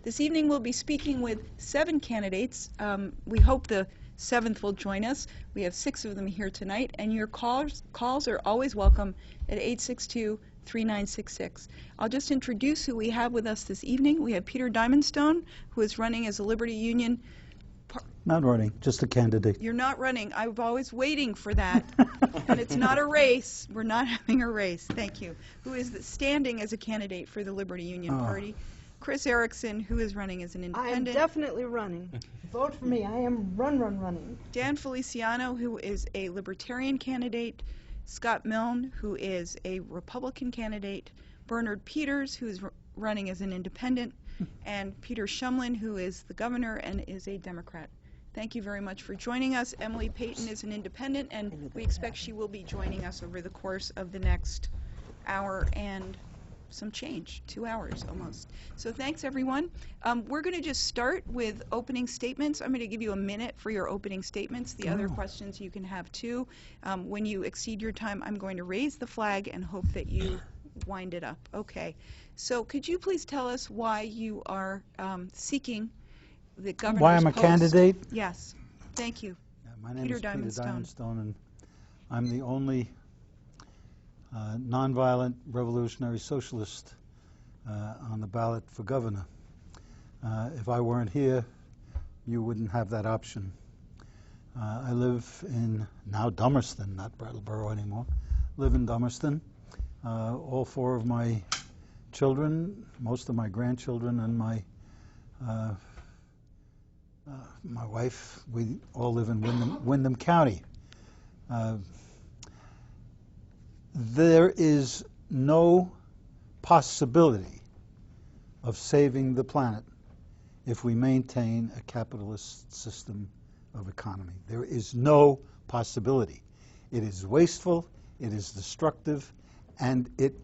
This evening we'll be speaking with 7 candidates. We hope the 7th will join us. We have 6 of them here tonight, and your calls are always welcome at 862-3966. I'll just introduce who we have with us this evening. We have Peter Diamondstone, who is running as a Liberty Union. Not running, just a candidate. You're not running. I'm always waiting for that. And it's not a race. We're not having a race. Thank you. Who is standing as a candidate for the Liberty Union Party. Cris Ericson, who is running as an independent. I am definitely running. Vote for me. I am running. Dan Feliciano, who is a Libertarian candidate. Scott Milne, who is a Republican candidate. Bernard Peters, who is running as an independent. And Peter Shumlin, who is the governor and is a Democrat. Thank you very much for joining us. Emily Peyton is an independent, and we expect she will be joining us over the course of the next hour and some change, 2 hours almost. So thanks, everyone. We're going to just start with opening statements. I'm going to give you a minute for your opening statements. The other questions you can have too. When you exceed your time, I'm going to raise the flag and hope that you wind it up. Okay. So could you please tell us why you are seeking the governor's Why I'm a candidate? Yes. Thank you. Yeah, my name is Peter Diamondstone, and I'm the only nonviolent revolutionary socialist on the ballot for governor. If I weren't here, you wouldn't have that option. I live in now Dummerston, not Brattleboro anymore. Live in Dummerston. All 4 of my children, most of my grandchildren, and my wife, we all live in Windham County. There is no possibility of saving the planet if we maintain a capitalist system of economy. There is no possibility. It is wasteful, it is destructive, and it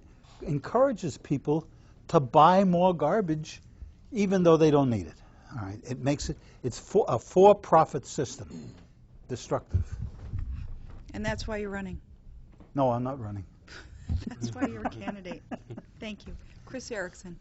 encourages people to buy more garbage even though they don't need it. All right, it makes it's a for-profit system, destructive. And that's why you're running. No, I'm not running. That's why you're a candidate. Thank you. Cris Ericson.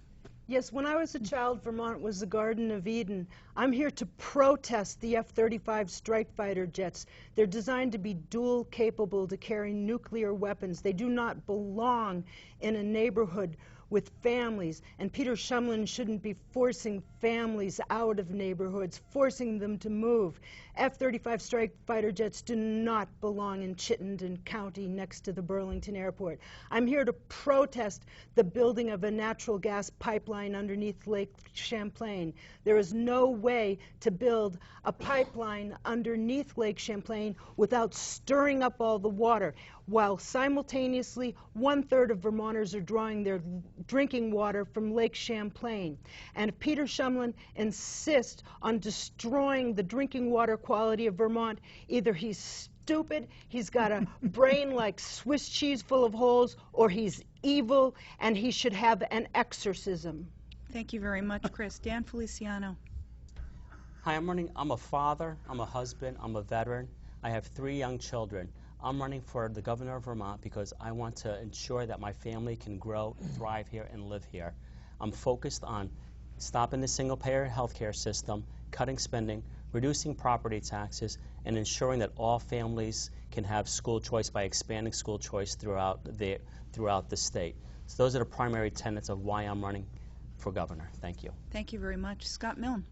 Yes, when I was a child, Vermont was the Garden of Eden. I'm here to protest the F-35 strike fighter jets. They're designed to be dual capable to carry nuclear weapons. They do not belong in a neighborhood with families, and Peter Shumlin shouldn't be forcing families out of neighborhoods, forcing them to move. F-35 strike fighter jets do not belong in Chittenden County next to the Burlington Airport. I'm here to protest the building of a natural gas pipeline underneath Lake Champlain. There is no way to build a pipeline underneath Lake Champlain without stirring up all the water, while simultaneously 1/3 of Vermonters are drawing their drinking water from Lake Champlain. And if Peter Shumlin insists on destroying the drinking water quality of Vermont, either he's stupid, he's got a brain like Swiss cheese full of holes, or he's evil and he should have an exorcism. Thank you very much, Cris. Dan Feliciano. Hi, I'm a father, I'm a husband, I'm a veteran. I have 3 young children. I'm running for the governor of Vermont because I want to ensure that my family can grow, thrive here, and live here. I'm focused on stopping the single-payer healthcare system, cutting spending, reducing property taxes, and ensuring that all families can have school choice by expanding school choice throughout the state. So those are the primary tenets of why I'm running for governor. Thank you. Thank you very much. Scott Milne.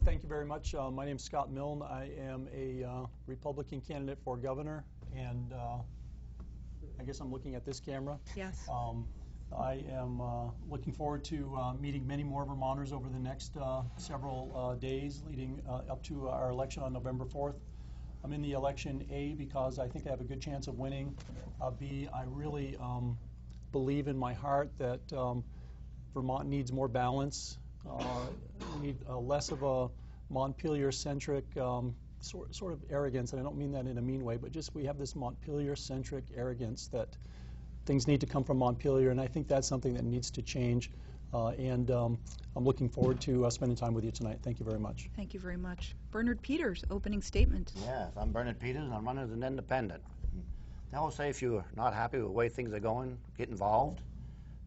Thank you very much. My name is Scott Milne. I am a Republican candidate for governor, and I guess I'm looking at this camera. Yes. I am looking forward to meeting many more Vermonters over the next several days leading up to our election on November 4th. I'm in the election, A, because I think I have a good chance of winning. B, I really believe in my heart that Vermont needs more balance. We need less of a Montpelier-centric sort of arrogance, and I don't mean that in a mean way, but just we have this Montpelier-centric arrogance that things need to come from Montpelier, and I think that's something that needs to change. And I'm looking forward to spending time with you tonight. Thank you very much. Thank you very much. Bernard Peters, opening statement. Yes, I'm Bernard Peters, and I'm running as an independent. They always say if you're not happy with the way things are going, get involved.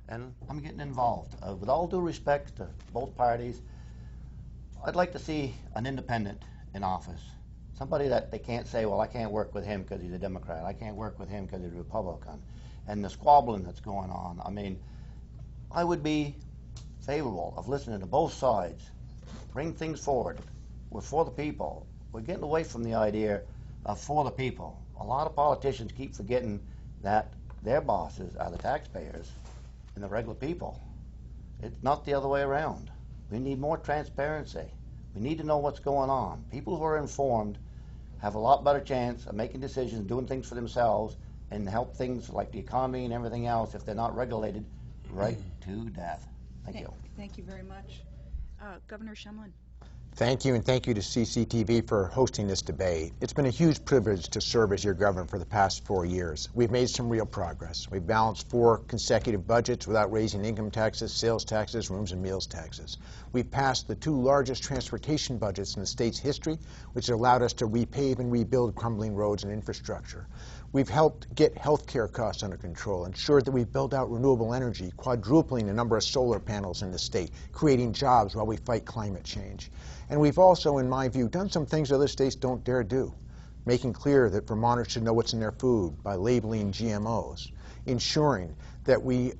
and I'm getting involved. With all due respect to both parties, I'd like to see an independent in office. Somebody that they can't say, well, I can't work with him because he's a Democrat. I can't work with him because he's a Republican. And the squabbling that's going on, I mean, I would be favorable of listening to both sides, bring things forward. We're for the people. We're getting away from the idea of for the people. A lot of politicians keep forgetting that their bosses are the taxpayers and the regular people. It's not the other way around. We need more transparency. We need to know what's going on. People who are informed have a lot better chance of making decisions, doing things for themselves, and help things like the economy and everything else if they're not regulated right to death. Thank you. Thank you very much. Governor Shumlin. Thank you, and thank you to CCTV for hosting this debate. It's been a huge privilege to serve as your governor for the past 4 years. We've made some real progress. We've balanced 4 consecutive budgets without raising income taxes, sales taxes, rooms and meals taxes. We've passed the 2 largest transportation budgets in the state's history, which has allowed us to repave and rebuild crumbling roads and infrastructure. We've helped get health care costs under control, ensured that we've built out renewable energy, quadrupling the number of solar panels in the state, creating jobs while we fight climate change. And we've also, in my view, done some things other states don't dare do, making clear that Vermonters should know what's in their food by labeling GMOs, ensuring that we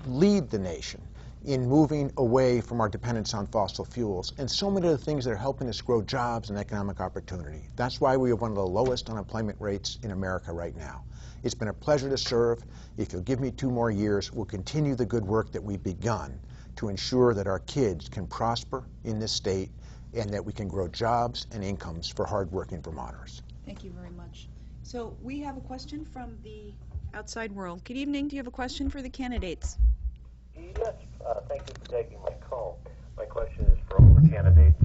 lead the nation in moving away from our dependence on fossil fuels, and so many other things that are helping us grow jobs and economic opportunity. That's why we have one of the lowest unemployment rates in America right now. It's been a pleasure to serve. If you'll give me 2 more years, we'll continue the good work that we've begun to ensure that our kids can prosper in this state and that we can grow jobs and incomes for hardworking Vermonters. Thank you very much. So we have a question from the outside world. Good evening. Do you have a question for the candidates? Yes, thank you for taking my call. My question is for all the candidates.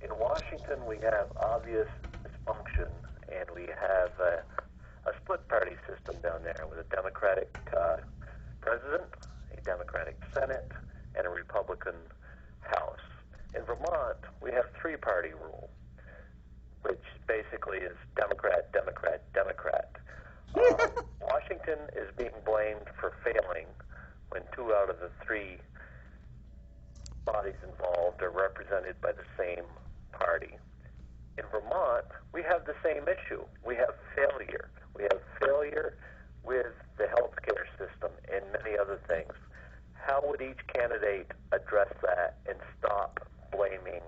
In Washington, we have obvious dysfunction, and we have a split party system down there with a Democratic president, a Democratic Senate, and a Republican House. In Vermont, we have 3-party rule, which basically is Democrat, Democrat, Democrat. Washington is being blamed for failing when 2 out of the 3 bodies involved are represented by the same party. In Vermont, we have the same issue. We have failure. We have failure with the healthcare system and many other things. How would each candidate address that and stop blaming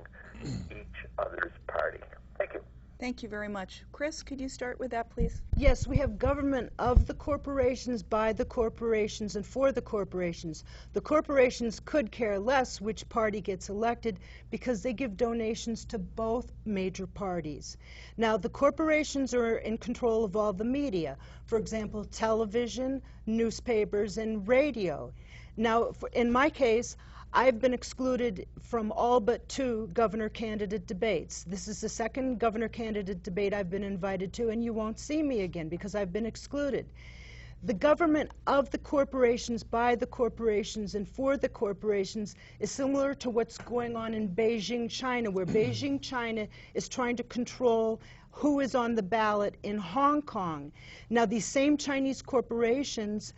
each other's party? Thank you. Thank you very much. Cris, could you start with that, please? Yes, we have government of the corporations, by the corporations, and for the corporations. The corporations could care less which party gets elected because they give donations to both major parties. Now, the corporations are in control of all the media. For example, television, newspapers, and radio. Now, in my case, I've been excluded from all but 2 governor candidate debates. This is the 2nd governor candidate debate I've been invited to, and you won't see me again because I've been excluded. The government of the corporations, by the corporations, and for the corporations is similar to what's going on in Beijing, China, where Beijing, China is trying to control who is on the ballot in Hong Kong. Now, these same Chinese corporations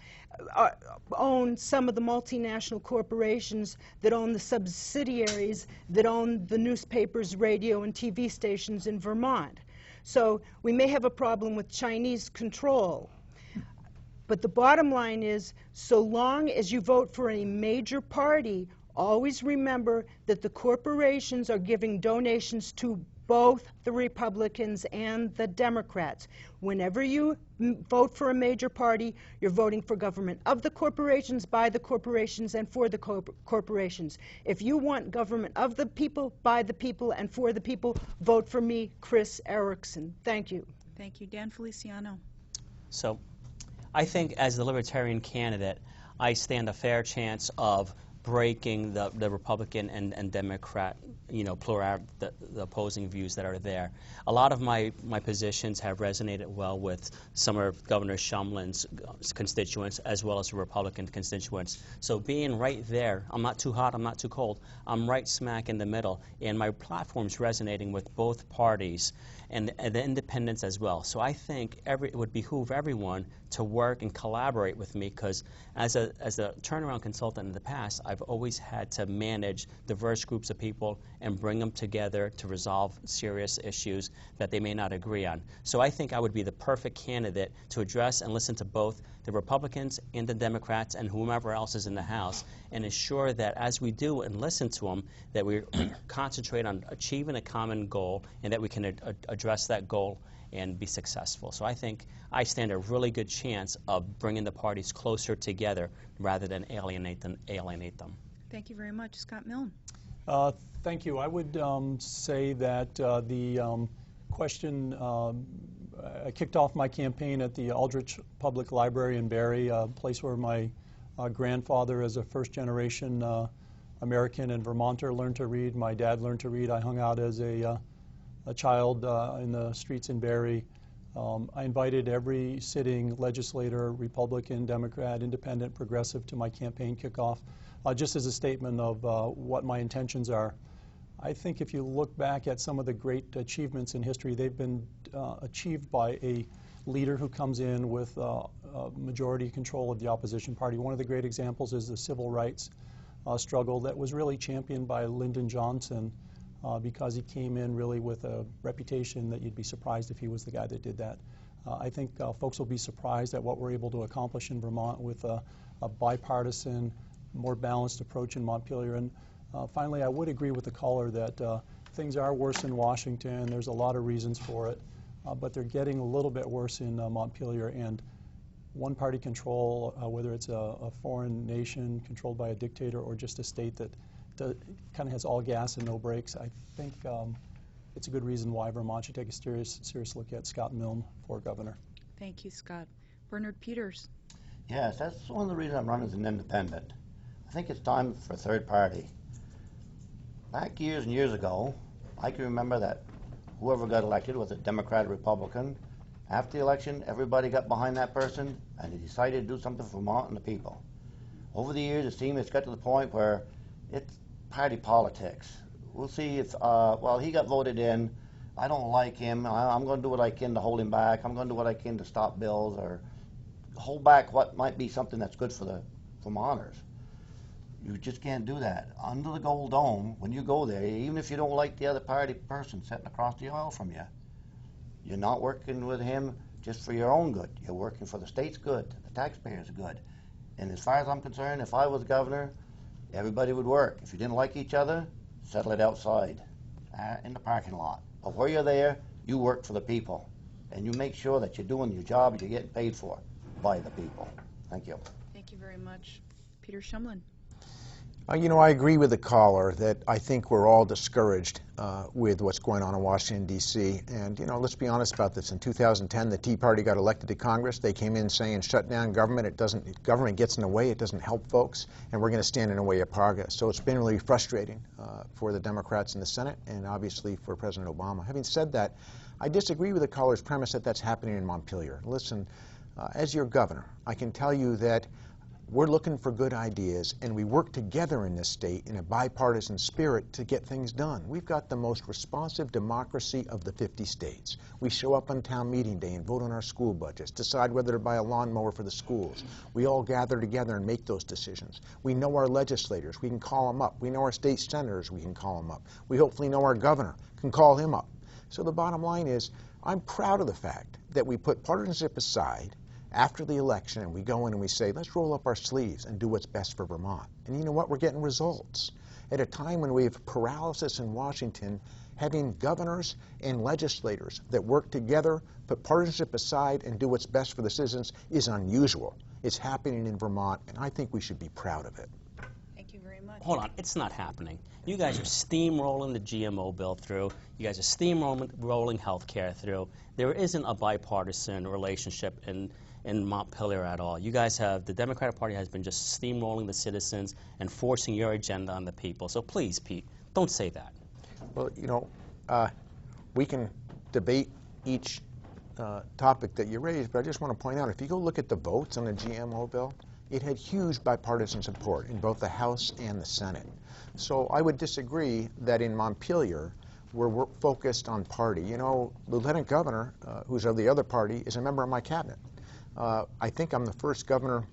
own some of the multinational corporations that own the subsidiaries that own the newspapers, radio, and TV stations in Vermont. So we may have a problem with Chinese control. But the bottom line is, so long as you vote for a major party, always remember that the corporations are giving donations to both the Republicans and the Democrats. Whenever you vote for a major party, you're voting for government of the corporations, by the corporations, and for the corporations. If you want government of the people, by the people, and for the people, vote for me, Cris Ericson. Thank you. Thank you. Dan Feliciano. So I think as the Libertarian candidate, I stand a fair chance of breaking the Republican and Democrat, the opposing views that are there. A lot of my positions have resonated well with some of Governor Shumlin's constituents as well as the Republican constituents. So being right there, I'm not too hot, I'm not too cold, I'm right smack in the middle, and my platform's resonating with both parties and the independents as well. So I think it would behoove everyone to work and collaborate with me, because as a turnaround consultant in the past, I've always had to manage diverse groups of people and bring them together to resolve serious issues that they may not agree on. So I think I would be the perfect candidate to address and listen to both the Republicans and the Democrats and whomever else is in the House, and ensure that as we do and listen to them, that we concentrate on achieving a common goal and that we can address that goal and be successful. So I think I stand a really good chance of bringing the parties closer together rather than alienate them. Thank you very much. Scott Milne. Thank you. I would say that the question, I kicked off my campaign at the Aldrich Public Library in Barrie, a place where my grandfather, as a first-generation American and Vermonter, learned to read. My dad learned to read. I hung out as a child in the streets in Barrie. I invited every sitting legislator, Republican, Democrat, Independent, Progressive, to my campaign kickoff, just as a statement of what my intentions are. I think if you look back at some of the great achievements in history, they've been achieved by a leader who comes in with majority control of the opposition party. One of the great examples is the civil rights struggle that was really championed by Lyndon Johnson, because he came in really with a reputation that you'd be surprised if he was the guy that did that. I think folks will be surprised at what we're able to accomplish in Vermont with a bipartisan, more balanced approach in Montpelier. And finally, I would agree with the caller that things are worse in Washington. There's a lot of reasons for it, but they're getting a little bit worse in Montpelier. And one-party control, whether it's a foreign nation controlled by a dictator or just a state that kind of has all gas and no brakes, I think it's a good reason why Vermont should take a serious look at Scott Milne for governor. Thank you, Scott. Bernard Peters. Yes, that's one of the reasons I'm running as an independent. I think it's time for a third party. Back years and years ago, I can remember that whoever got elected, was a Democrat or Republican, after the election, everybody got behind that person and they decided to do something for Vermont and the people. Over the years, it seems it's got to the point where it's party politics. We'll see if, well, he got voted in, I don't like him, I'm going to do what I can to hold him back, I'm going to do what I can to stop bills or hold back what might be something that's good for the Vermonters. You just can't do that. Under the Gold Dome, when you go there, even if you don't like the other party person sitting across the aisle from you, you're not working with him just for your own good. You're working for the state's good, the taxpayers' good. And as far as I'm concerned, if I was governor, everybody would work. If you didn't like each other, settle it outside in the parking lot. But where you're there, you work for the people. And you make sure that you're doing your job you're getting paid for by the people. Thank you. Thank you very much. Peter Shumlin. You know, I agree with the caller that I think we're all discouraged with what's going on in Washington, D.C. And, you know, let's be honest about this. In 2010, the Tea Party got elected to Congress. They came in saying, shut down government. Government gets in the way. It doesn't help folks. And we're going to stand in the way of progress. So it's been really frustrating for the Democrats in the Senate and obviously for President Obama. Having said that, I disagree with the caller's premise that that's happening in Montpelier. Listen, as your governor, I can tell you that we're looking for good ideas, and we work together in this state in a bipartisan spirit to get things done. We've got the most responsive democracy of the 50 states. We show up on town meeting day and vote on our school budgets, decide whether to buy a lawnmower for the schools. We all gather together and make those decisions. We know our legislators. We can call them up. We know our state senators. We can call them up. We hopefully know our governor, can call him up. So the bottom line is, I'm proud of the fact that we put partisanship aside after the election, and we go in and we say, let's roll up our sleeves and do what's best for Vermont. And you know what? We're getting results. At a time when we have paralysis in Washington, having governors and legislators that work together, put partisanship aside, and do what's best for the citizens is unusual. It's happening in Vermont, and I think we should be proud of it. Thank you very much. Hold on, it's not happening. You guys are steamrolling the GMO bill through. You guys are steamrolling health care through. There isn't a bipartisan relationship in in Montpelier at all. You guys the Democratic Party has been just steamrolling the citizens and forcing your agenda on the people. So please, Pete, don't say that. Well, you know, we can debate each topic that you raised, but I just want to point out, if you go look at the votes on the GMO bill, it had huge bipartisan support in both the House and the Senate. So I would disagree that in Montpelier, we're focused on party. You know, Lieutenant Governor, who's of the other party, is a member of my cabinet. I think I'm the first governor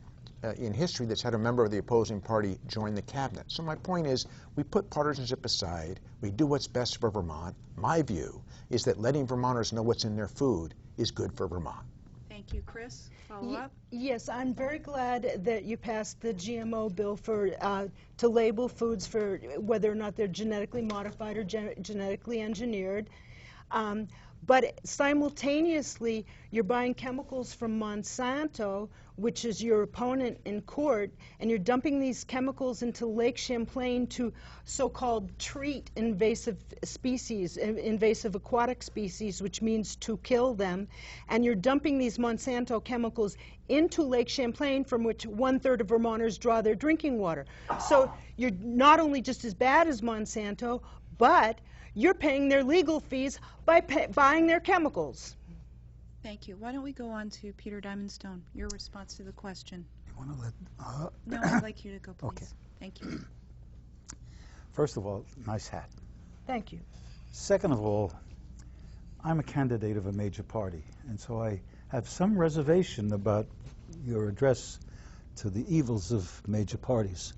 in history that's had a member of the opposing party join the cabinet. So my point is, we put partisanship aside, we do what's best for Vermont. My view is that letting Vermonters know what's in their food is good for Vermont. Thank you. Cris, follow up? Yes, I'm very glad that you passed the GMO bill for to label foods for whether or not they're genetically modified or genetically engineered. But simultaneously, you're buying chemicals from Monsanto, which is your opponent in court, and you're dumping these chemicals into Lake Champlain to so-called treat invasive species, invasive aquatic species, which means to kill them. And you're dumping these Monsanto chemicals into Lake Champlain, from which 1/3 of Vermonters draw their drinking water. So you're not only just as bad as Monsanto, but you're paying their legal fees by buying their chemicals. Thank you. Why don't we go on to Peter Diamondstone, your response to the question. You want to let... No, I'd like you to go, please. Okay. Thank you. First of all, nice hat. Thank you. Second of all, I'm a candidate of a major party, and so I have some reservation about your address to the evils of major parties.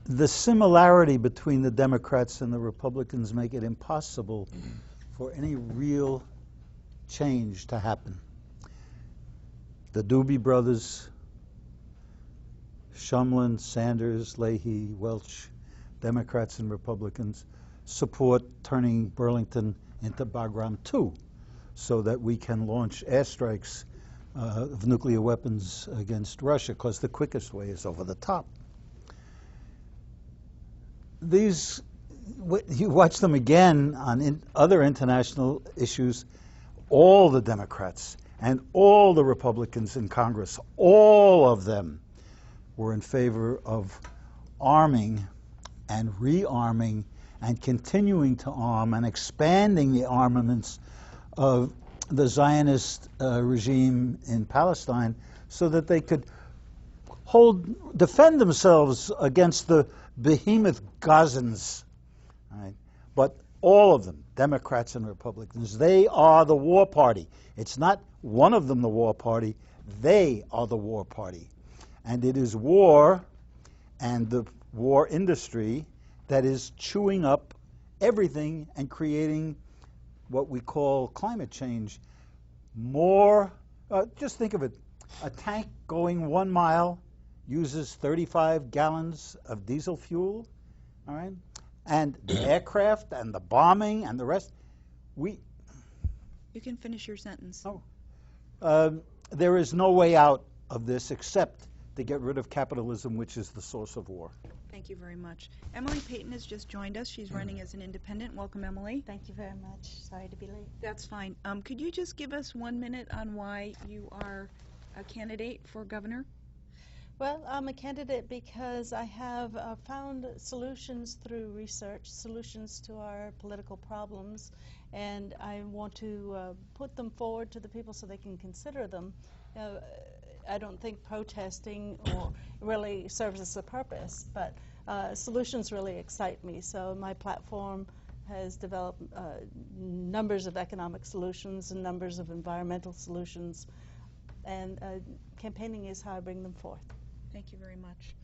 The similarity between the Democrats and the Republicans make it impossible for any real change to happen. The Doobie Brothers, Shumlin, Sanders, Leahy, Welch, Democrats and Republicans, support turning Burlington into Bagram 2 so that we can launch airstrikes of nuclear weapons against Russia, because the quickest way is over the top. These, you watch them again on other international issues, all the Democrats and all the Republicans in Congress, all of them were in favor of arming and rearming and continuing to arm and expanding the armaments of the Zionist regime in Palestine so that they could defend themselves against the behemoth Gazans. Right? But all of them, Democrats and Republicans, they are the war party. It's not one of them the war party, they are the war party. And it is war and the war industry that is chewing up everything and creating what we call climate change. More, just think of it, a tank going 1 mile uses 35 gallons of diesel fuel, all right? And the aircraft and the bombing and the rest, You can finish your sentence. there is no way out of this except to get rid of capitalism, which is the source of war. Thank you very much. Emily Peyton has just joined us. She's running as an independent. Welcome, Emily. Thank you very much. Sorry to be late. That's fine. Could you just give us 1 minute on why you are a candidate for governor? Well, I'm a candidate because I have found solutions through research, solutions to our political problems, and I want to put them forward to the people so they can consider them. I don't think protesting really serves as a purpose, but solutions really excite me. So my platform has developed numbers of economic solutions and numbers of environmental solutions, and campaigning is how I bring them forth. Thank you very much.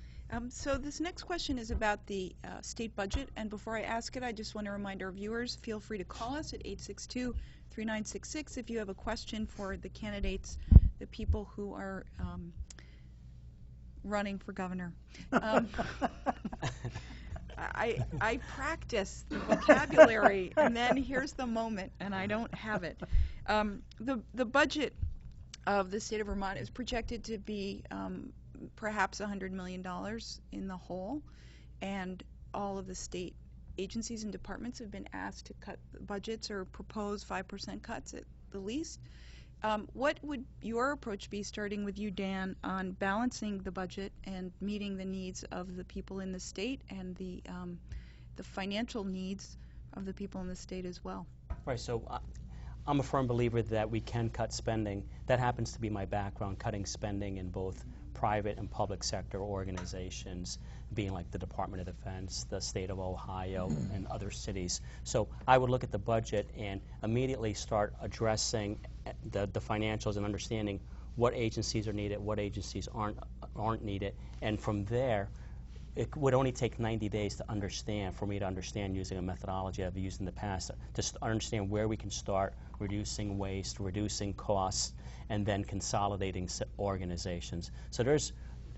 So this next question is about the state budget, and before I ask it, I just want to remind our viewers, feel free to call us at 862-3966 if you have a question for the candidates, the people who are running for governor. I practice the vocabulary, and then here's the moment, and I don't have it. The budget of the state of Vermont is projected to be perhaps $100 million in the whole, and all of the state agencies and departments have been asked to cut budgets or propose 5% cuts at the least. What would your approach be, starting with you, Dan, on balancing the budget and meeting the needs of the people in the state and the financial needs of the people in the state as well? Right, so I'm a firm believer that we can cut spending. That happens to be my background, cutting spending in both private and public sector organizations, being like the Department of Defense, the state of Ohio, and other cities. So I would look at the budget and immediately start addressing the financials and understanding what agencies are needed, what agencies aren't needed, and from there, it would only take 90 days to understand, for me to understand using a methodology I've used in the past, to understand where we can start reducing waste, reducing costs, and then consolidating organizations. So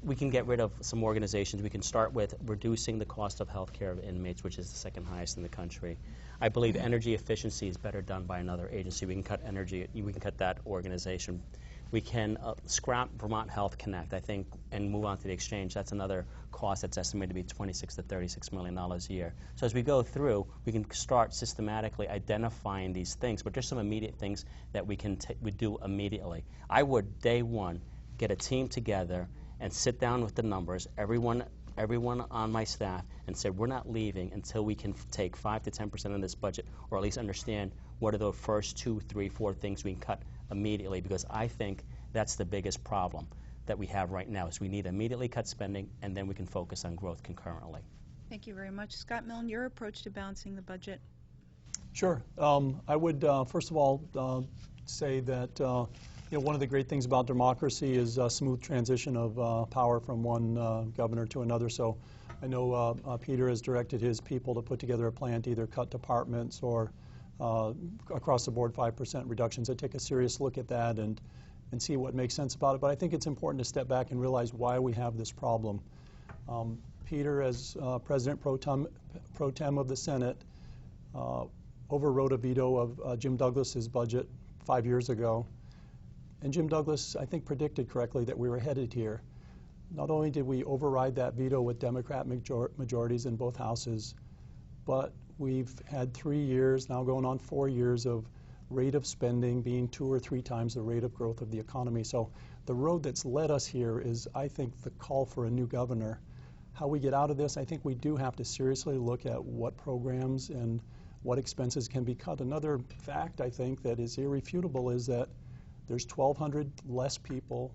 we can get rid of some organizations. We can start with reducing the cost of health care of inmates, which is the second highest in the country. I believe energy efficiency is better done by another agency. We can cut energy, we can cut that organization. We can scrap Vermont Health Connect, I think, and move on to the exchange. That's another cost that's estimated to be $26 to $36 million a year. So as we go through, we can start systematically identifying these things, but there's some immediate things that we do immediately. I would, day one, get a team together and sit down with the numbers, everyone on my staff, and say we're not leaving until we can take 5 to 10% of this budget, or at least understand what are the first 2, 3, 4 things we can cut immediately, because I think that's the biggest problem that we have right now, is we need to immediately cut spending, and then we can focus on growth concurrently. Thank you very much. Scott Milne, your approach to balancing the budget. Sure. I would, first of all, say that one of the great things about democracy is a smooth transition of power from one governor to another. So I know Peter has directed his people to put together a plan to either cut departments or across the board 5% reductions. I take a serious look at that and see what makes sense about it. But I think it's important to step back and realize why we have this problem. Peter, as President Pro Tem of the Senate, overrode a veto of Jim Douglas's budget 5 years ago. And Jim Douglas, I think, predicted correctly that we were headed here. Not only did we override that veto with Democrat majorities in both houses, but we've had 3 years, now going on 4 years, of rate of spending being 2 or 3 times the rate of growth of the economy. So the road that's led us here is, I think, the call for a new governor. How we get out of this, I think we do have to seriously look at what programs and what expenses can be cut. Another fact, I think, that is irrefutable is that there's 1,200 less people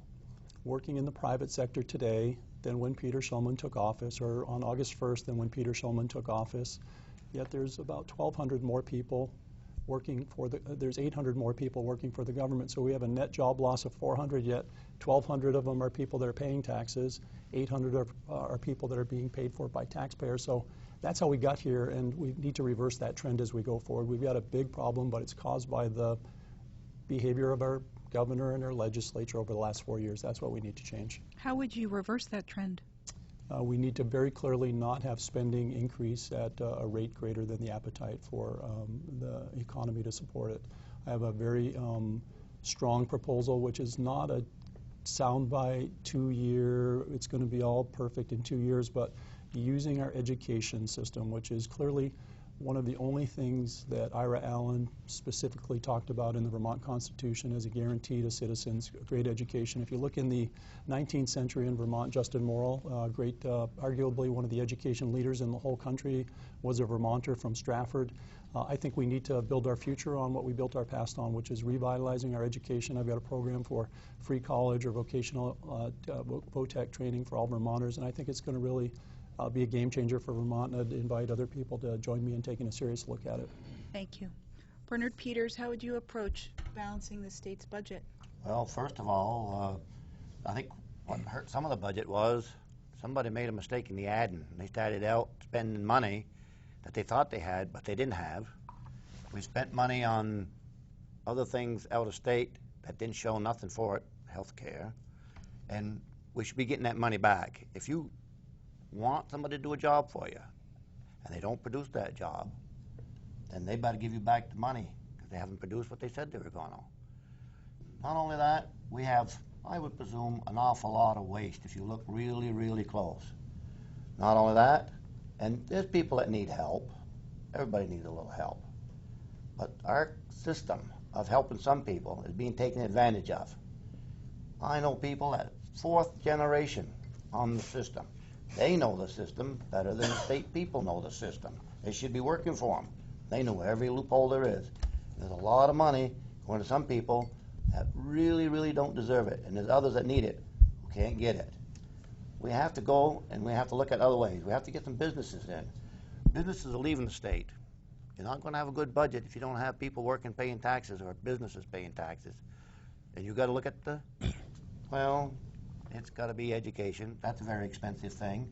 working in the private sector today than when Peter Shumlin took office, or on August 1st than when Peter Shumlin took office. Yet there's about 1,200 more people working for there's 800 more people working for the government. So we have a net job loss of 400, yet 1,200 of them are people that are paying taxes. 800 are people that are being paid for by taxpayers. So that's how we got here, and we need to reverse that trend as we go forward. We've got a big problem, but it's caused by the behavior of our governor and our legislature over the last 4 years. That's what we need to change. How would you reverse that trend? We need to very clearly not have spending increase at a rate greater than the appetite for the economy to support it. I have a very strong proposal, which is not a soundbite 2-year, it's going to be all perfect in 2 years, but using our education system, which is clearly one of the only things that Ira Allen specifically talked about in the Vermont Constitution as a guarantee to citizens, great education. If you look in the 19th century in Vermont, Justin Morrill, arguably one of the education leaders in the whole country, was a Vermonter from Stratford. I think we need to build our future on what we built our past on, which is revitalizing our education. I've got a program for free college or vocational VOTEC training for all Vermonters, and I think it's going to really be a game changer for Vermont, and I'd invite other people to join me in taking a serious look at it. Thank you. Bernard Peters, how would you approach balancing the state's budget? Well, first of all, I think what hurt some of the budget was somebody made a mistake in the adding. They started out spending money that they thought they had, but they didn't have. We spent money on other things out of state that didn't show nothing for it, health care, and we should be getting that money back. If you want somebody to do a job for you and they don't produce that job, then they better give you back the money because they haven't produced what they said they were going to. Not only that, we have, I would presume, an awful lot of waste if you look really, really close. Not only that, and there's people that need help, everybody needs a little help. But our system of helping some people is being taken advantage of. I know people that 4th generation on the system. They know the system better than the state people know the system. They should be working for them. They know every loophole there is. There's a lot of money going to some people that really, really don't deserve it, and there's others that need it who can't get it. We have to go and we have to look at other ways. We have to get some businesses in. Businesses are leaving the state. You're not going to have a good budget if you don't have people working paying taxes or businesses paying taxes. And you've got to look at the, well, it's got to be education. That's a very expensive thing.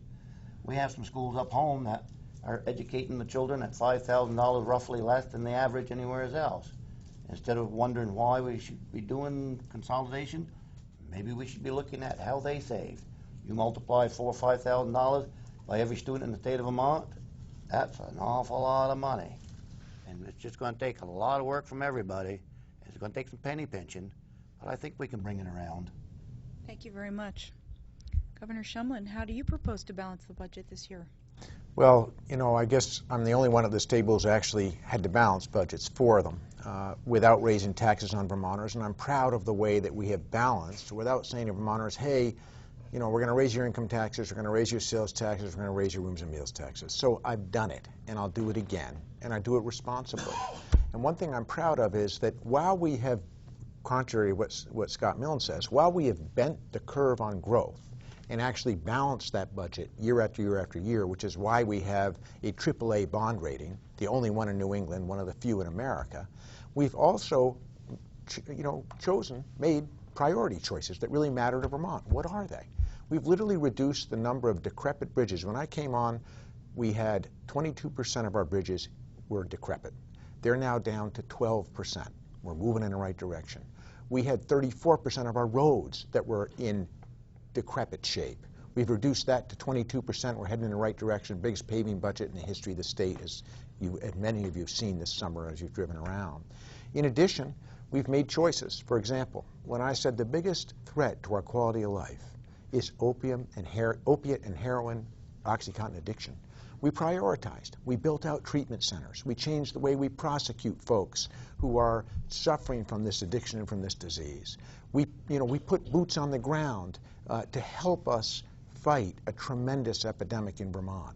We have some schools up home that are educating the children at $5,000 roughly less than the average anywhere else. Instead of wondering why we should be doing consolidation, maybe we should be looking at how they save. You multiply $4,000 or $5,000 by every student in the state of Vermont, that's an awful lot of money. And it's just going to take a lot of work from everybody. It's going to take some penny pinching, but I think we can bring it around. Thank you very much. Governor Shumlin, how do you propose to balance the budget this year? Well, you know, I guess I'm the only one at this table who's actually had to balance budgets, 4 of them, without raising taxes on Vermonters, and I'm proud of the way that we have balanced without saying to Vermonters, hey, you know, we're going to raise your income taxes, we're going to raise your sales taxes, we're going to raise your rooms and meals taxes. So I've done it, and I'll do it again, and I do it responsibly. And one thing I'm proud of is that while we have, contrary to what Scott Milne says, while we have bent the curve on growth and actually balanced that budget year after year after year, which is why we have a AAA bond rating, the only one in New England, one of the few in America, we've also, made priority choices that really matter to Vermont. What are they? We've literally reduced the number of decrepit bridges. When I came on, we had 22% of our bridges were decrepit. They're now down to 12%. We're moving in the right direction. We had 34% of our roads that were in decrepit shape. We've reduced that to 22%. We're heading in the right direction. Biggest paving budget in the history of the state, as many of you have seen this summer as you've driven around. In addition, we've made choices. For example, when I said the biggest threat to our quality of life is opiate and heroin, OxyContin addiction, we prioritized. We built out treatment centers. We changed the way we prosecute folks who are suffering from this addiction and from this disease. We put boots on the ground to help us fight a tremendous epidemic in Vermont.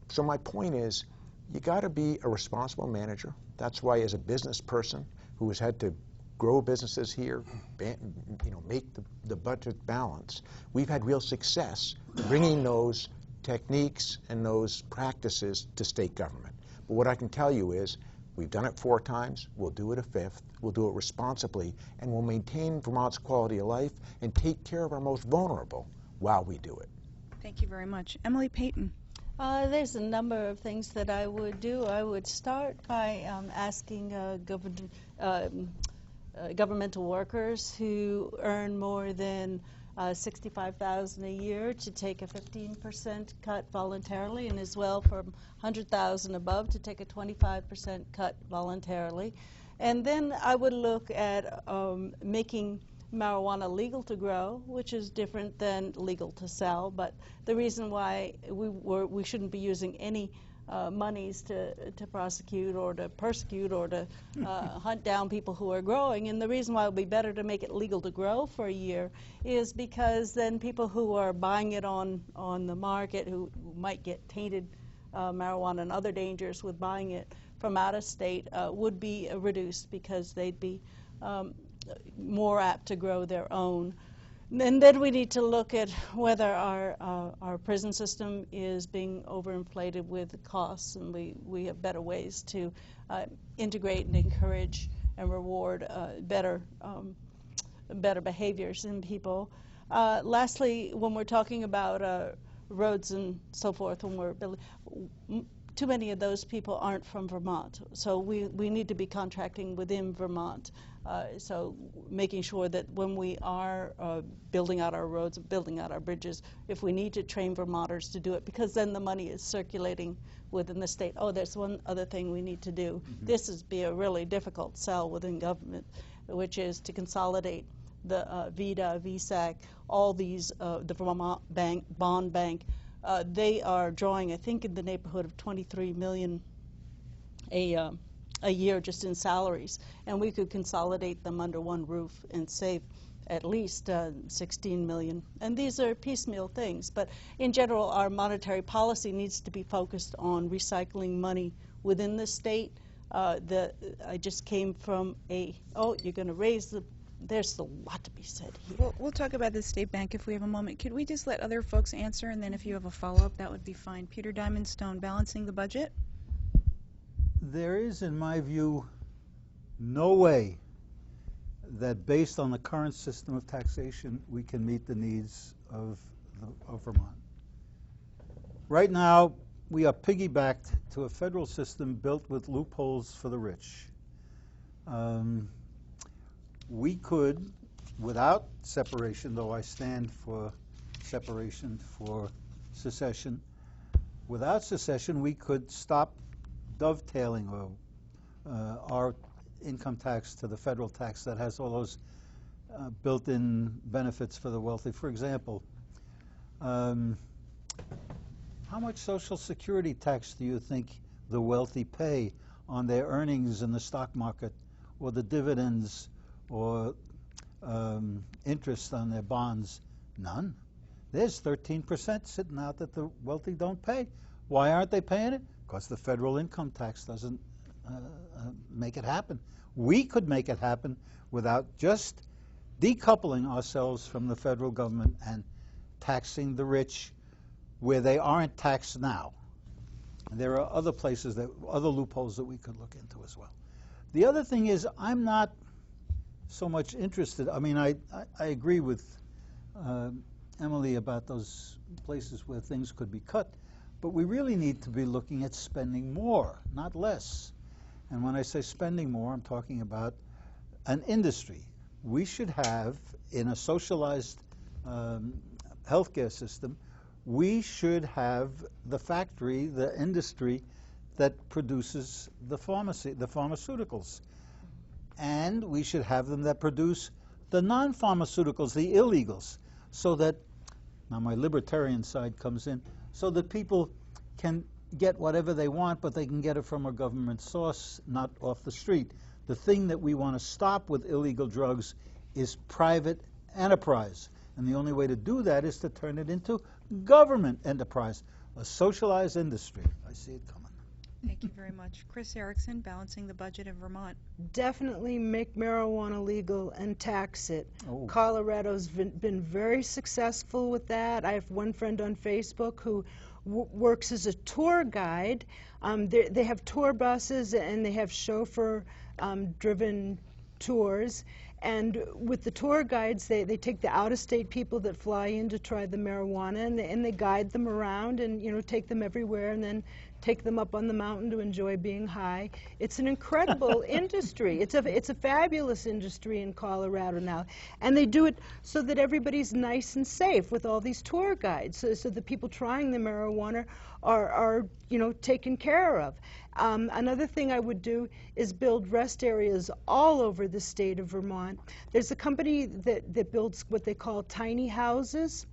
So my point is, you got to be a responsible manager. That's why, as a business person who has had to grow businesses here, make the budget balance, we've had real success bringing those techniques and those practices to state government. But what I can tell you is we've done it 4 times, we'll do it a 5th, we'll do it responsibly, and we'll maintain Vermont's quality of life and take care of our most vulnerable while we do it. Thank you very much. Emily Peyton. There's a number of things that I would do. I would start by asking governmental workers who earn more than $65,000 a year to take a 15% cut voluntarily, and as well for $100,000 above to take a 25% cut voluntarily. And then I would look at making marijuana legal to grow, which is different than legal to sell. But the reason why we shouldn't be using any monies to prosecute or to persecute or to hunt down people who are growing. And the reason why it would be better to make it legal to grow for a year is because then people who are buying it on the market, who might get tainted marijuana and other dangers with buying it from out of state, would be reduced because they'd be more apt to grow their own. And then we need to look at whether our prison system is being overinflated with costs, and we have better ways to integrate and encourage and reward better behaviors in people. Lastly, when we're talking about roads and so forth, when we're building, too many of those people aren't from Vermont, so we need to be contracting within Vermont. So making sure that when we are building out our roads, building out our bridges, if we need to train Vermonters to do it, because then the money is circulating within the state. Oh, there's one other thing we need to do. Mm-hmm. This is be a really difficult sell within government, which is to consolidate the VITA, VSAC, all these, the Vermont Bond Bank. They are drawing, I think, in the neighborhood of $23 million a year just in salaries, and we could consolidate them under one roof and save at least 16 million. And these are piecemeal things, but in general, our monetary policy needs to be focused on recycling money within the state. I just came from you're going to raise the, there's a lot to be said here. We'll talk about the state bank if we have a moment. Could we just let other folks answer, and then if you have a follow-up, that would be fine. Peter Diamondstone, balancing the budget? There is, in my view, no way that based on the current system of taxation, we can meet the needs of Vermont. Right now, we are piggybacked to a federal system built with loopholes for the rich. We could, without separation, though I stand for separation for secession, without secession, we could stop dovetailing our income tax to the federal tax that has all those built-in benefits for the wealthy. For example, how much Social Security tax do you think the wealthy pay on their earnings in the stock market, or the dividends, or interest on their bonds? None. There's 13% sitting out that the wealthy don't pay. Why aren't they paying it? Because the federal income tax doesn't make it happen. We could make it happen without just decoupling ourselves from the federal government and taxing the rich where they aren't taxed now. And there are other places, other loopholes that we could look into as well. The other thing is, I'm not so much interested. I mean, I agree with Emily about those places where things could be cut, but we really need to be looking at spending more, not less. And when I say spending more, I'm talking about an industry. We should have, in a socialized healthcare system, we should have the factory, the industry that produces the pharmaceuticals. And we should have them that produce the non-pharmaceuticals, the illegals, so that, now my libertarian side comes in, so that people can get whatever they want, but they can get it from a government source, not off the street. The thing that we want to stop with illegal drugs is private enterprise. And the only way to do that is to turn it into government enterprise, a socialized industry. I see it coming. Thank you very much. Cris Ericson, balancing the budget in Vermont. Definitely make marijuana legal and tax it. Oh. Colorado's been very successful with that. I have one friend on Facebook who works as a tour guide. They have tour buses and they have chauffeur-driven tours. And with the tour guides, they take the out-of-state people that fly in to try the marijuana, and they guide them around and, you know, take them everywhere, and then take them up on the mountain to enjoy being high. It's an incredible industry. It's a fabulous industry in Colorado now, and they do it so that everybody's nice and safe with all these tour guides, so the people trying the marijuana are you know, taken care of. Another thing I would do is build rest areas all over the state of Vermont. There's a company that builds what they call tiny houses,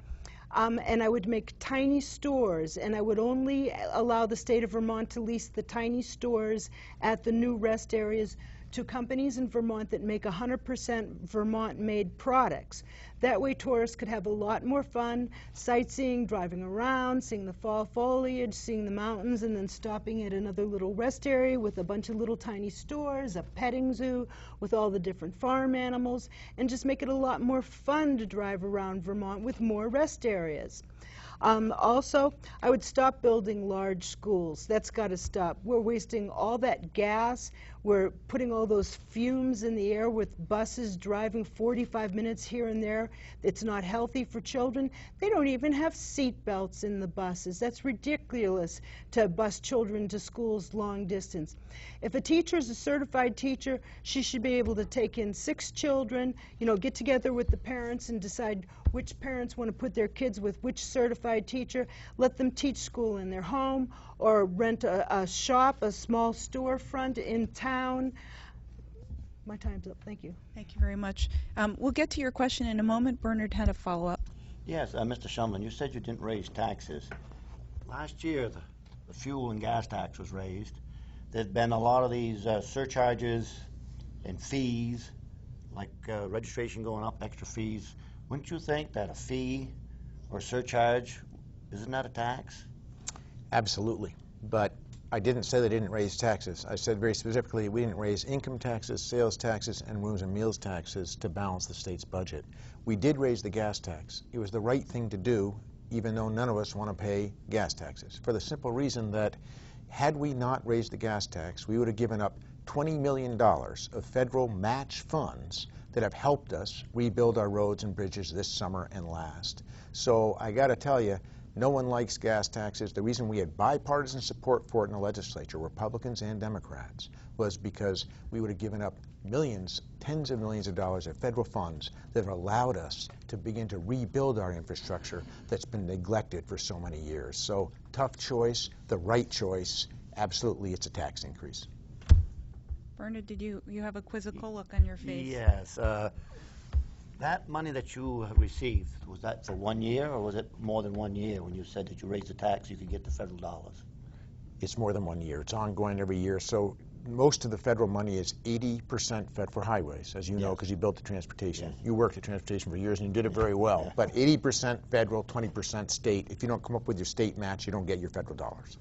and I would make tiny stores, and I would only allow the state of Vermont to lease the tiny stores at the new rest areas to companies in Vermont that make 100% Vermont-made products. That way tourists could have a lot more fun sightseeing, driving around, seeing the fall foliage, seeing the mountains, and then stopping at another little rest area with a bunch of little tiny stores, a petting zoo with all the different farm animals, and just make it a lot more fun to drive around Vermont with more rest areas. Also, I would stop building large schools. That's got to stop. We're wasting all that gas. We're putting all those fumes in the air with buses driving 45 minutes here and there. It's not healthy for children. They don't even have seat belts in the buses. That's ridiculous to bus children to schools long distance. If a teacher is a certified teacher, she should be able to take in 6 children, you know, get together with the parents and decide which parents want to put their kids with which certified teacher, let them teach school in their home, or rent a shop, a small storefront in town. My time's up. Thank you. Thank you very much. We'll get to your question in a moment. Bernard had a follow-up. Yes, Mr. Shumlin, you said you didn't raise taxes. Last year, the fuel and gas tax was raised. there's been a lot of these surcharges and fees, like registration going up, extra fees. Wouldn't you think that a fee or surcharge, isn't that a tax? Absolutely. But I didn't say they didn't raise taxes. I said very specifically we didn't raise income taxes, sales taxes, and rooms and meals taxes to balance the state's budget. We did raise the gas tax. It was the right thing to do, even though none of us want to pay gas taxes, for the simple reason that had we not raised the gas tax, we would have given up $20 million of federal match funds that have helped us rebuild our roads and bridges this summer and last. So I got to tell you, no one likes gas taxes. The reason we had bipartisan support for it in the legislature, Republicans and Democrats, was because we would have given up millions, tens of millions of dollars of federal funds that have allowed us to begin to rebuild our infrastructure that's been neglected for so many years. So tough choice, the right choice. Absolutely, it's a tax increase. Bernard, did you have a quizzical look on your face? Yes. That money that you received, was that for 1 year, or was it more than 1 year when you said that you raised the tax, you could get the federal dollars? It's more than 1 year. It's ongoing every year. So most of the federal money is 80% fed for highways, as you know, because you built the transportation. Yes. You worked at transportation for years and you did it very well. Yeah. But 80% federal, 20% state. If you don't come up with your state match, you don't get your federal dollars.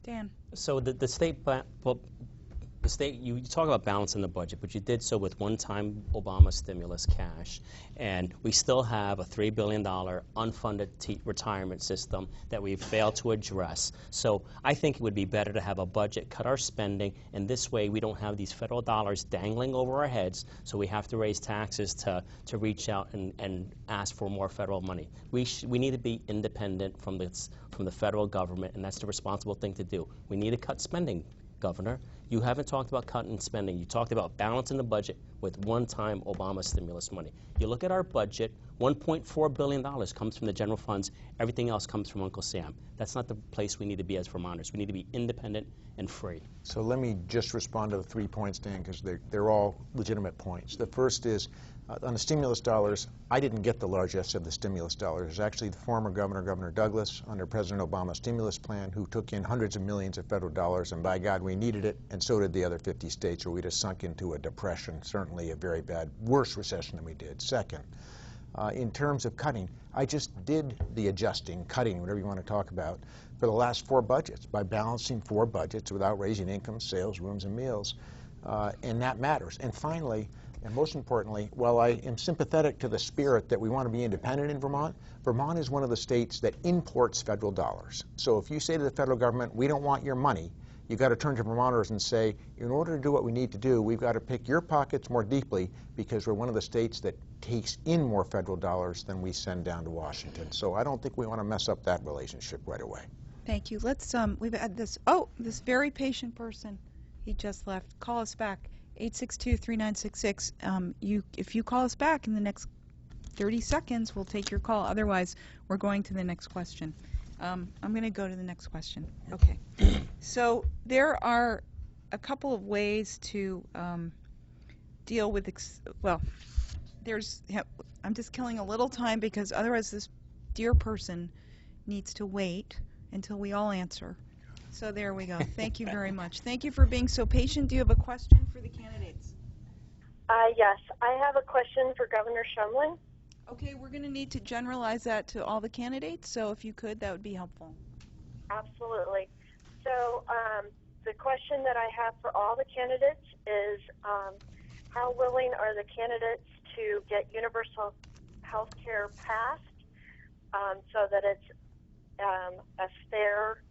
Dan. So the state, the state, you talk about balancing the budget, but you did so with one-time Obama stimulus cash, and we still have a $3 billion unfunded retirement system that we've failed to address. So I think it would be better to have a budget, cut our spending, and this way we don't have these federal dollars dangling over our heads, so we have to raise taxes to reach out and ask for more federal money. We need to be independent from the federal government, and that's the responsible thing to do. We need to cut spending, Governor. You haven't talked about cutting spending. You talked about balancing the budget with one-time Obama stimulus money. You look at our budget, $1.4 billion comes from the general funds. Everything else comes from Uncle Sam. That's not the place we need to be as Vermonters. We need to be independent and free. So let me just respond to the 3 points, Dan, because they're all legitimate points. The first is, on the stimulus dollars, I didn't get the largesse of the stimulus dollars. It was actually the former governor, Governor Douglas, under President Obama's stimulus plan, who took in hundreds of millions of federal dollars, and by God, we needed it, and so did the other 50 states, or we'd have sunk into a depression, certainly a very bad, worse recession than we did. Second, in terms of cutting, I just did the adjusting, cutting, whatever you want to talk about, for the last 4 budgets by balancing 4 budgets without raising income, sales, rooms, and meals, and that matters. And finally, and most importantly, while I am sympathetic to the spirit that we want to be independent in Vermont, Vermont is one of the states that imports federal dollars. So if you say to the federal government, we don't want your money, you've got to turn to Vermonters and say, in order to do what we need to do, we've got to pick your pockets more deeply because we're one of the states that takes in more federal dollars than we send down to Washington. So I don't think we want to mess up that relationship right away. Thank you. Let's, we've had this this very patient person. He just left. Call us back. 862-3966. If you call us back in the next 30 seconds, we'll take your call. Otherwise, we're going to the next question. I'm going to go to the next question. Okay. So there are a couple of ways to deal with, I'm just killing a little time because otherwise this dear person needs to wait until we all answer. So there we go. Thank you very much. Thank you for being so patient. Do you have a question for the candidates? Yes, I have a question for Governor Shumlin. Okay, we're going to need to generalize that to all the candidates, so if you could, that would be helpful. Absolutely. So the question that I have for all the candidates is how willing are the candidates to get universal health care passed so that it's a fair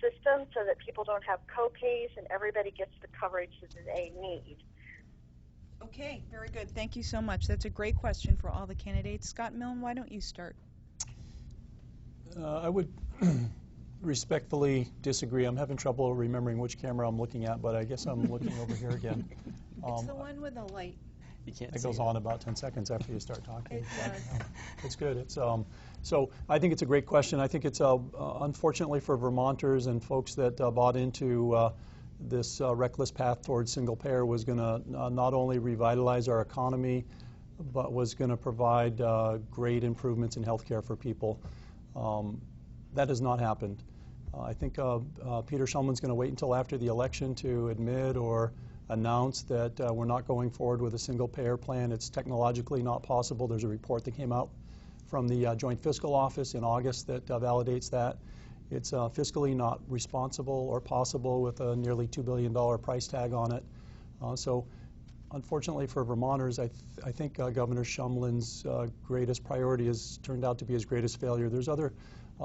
system so that people don't have co-pays and everybody gets the coverage that they need? Okay, very good. Thank you so much. That's a great question for all the candidates. Scott Milne, why don't you start? I would respectfully disagree. I'm having trouble remembering which camera I'm looking at, but I guess I'm looking over here again. It's the one with the light. You can't It see goes on about 10 seconds after you start talking. It does. It's good. It's so I think it's a great question. I think it's unfortunately for Vermonters and folks that bought into this reckless path towards single payer was going to not only revitalize our economy, but was going to provide great improvements in health care for people. That has not happened. I think Peter Shumlin's going to wait until after the election to admit or announce that we're not going forward with a single-payer plan. It's technologically not possible. There's a report that came out from the Joint Fiscal Office in August that validates that. It's fiscally not responsible or possible with a nearly $2 billion price tag on it. So unfortunately for Vermonters, I think Governor Shumlin's greatest priority has turned out to be his greatest failure. There's other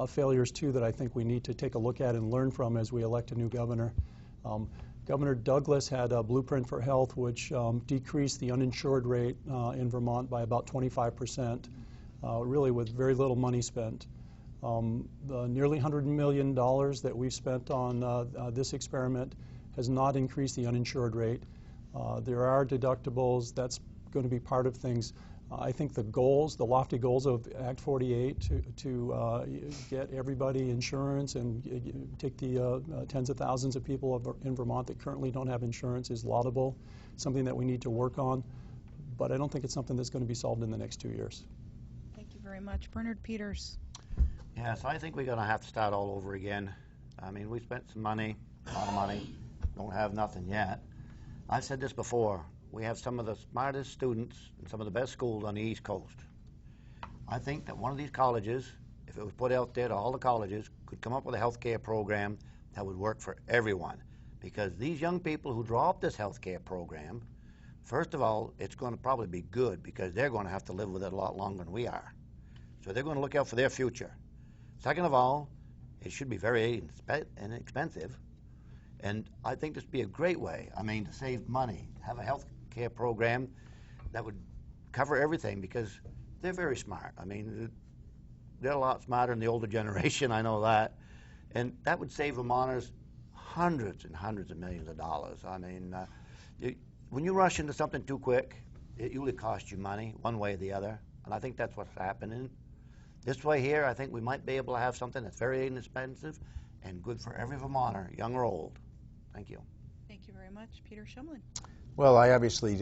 failures, too, that I think we need to take a look at and learn from as we elect a new governor. Governor Douglas had a blueprint for health which decreased the uninsured rate in Vermont by about 25%, really with very little money spent. The nearly $100 million that we've spent on this experiment has not increased the uninsured rate. There are deductibles. That's going to be part of things. I think the goals, the lofty goals of Act 48 to get everybody insurance and take the tens of thousands of people in Vermont that currently don't have insurance is laudable, something that we need to work on, but I don't think it's something that's going to be solved in the next 2 years. Thank you very much. Bernard Peters. Yes, I think we're going to have to start all over again. I mean, we spent some money, a lot of money, don't have nothing yet. I've said this before. We have some of the smartest students and some of the best schools on the East Coast. I think that one of these colleges, if it was put out there to all the colleges, could come up with a health care program that would work for everyone. Because these young people who draw up this health care program, first of all, it's going to probably be good because they're going to have to live with it a lot longer than we are. So they're going to look out for their future. Second of all, it should be very inexpensive. And I think this would be a great way, I mean, to save money, have a health care program that would cover everything because they're very smart. I mean, they're a lot smarter than the older generation, I know that. And that would save Vermonters hundreds and hundreds of millions of dollars. I mean, when you rush into something too quick, it usually costs you money one way or the other. And I think that's what's happening. This way here, I think we might be able to have something that's very inexpensive and good for every Vermonter, young or old. Thank you. Thank you very much. Peter Shumlin. Well, I obviously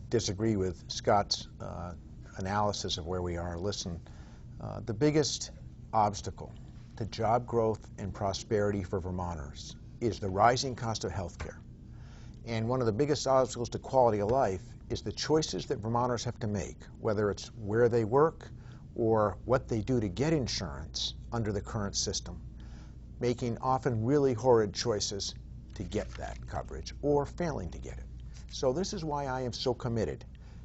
disagree with Scott's analysis of where we are. Listen, the biggest obstacle to job growth and prosperity for Vermonters is the rising cost of health care. And one of the biggest obstacles to quality of life is the choices that Vermonters have to make, whether it's where they work or what they do to get insurance under the current system, making often really horrid choices to get that coverage or failing to get it. So this is why I am so committed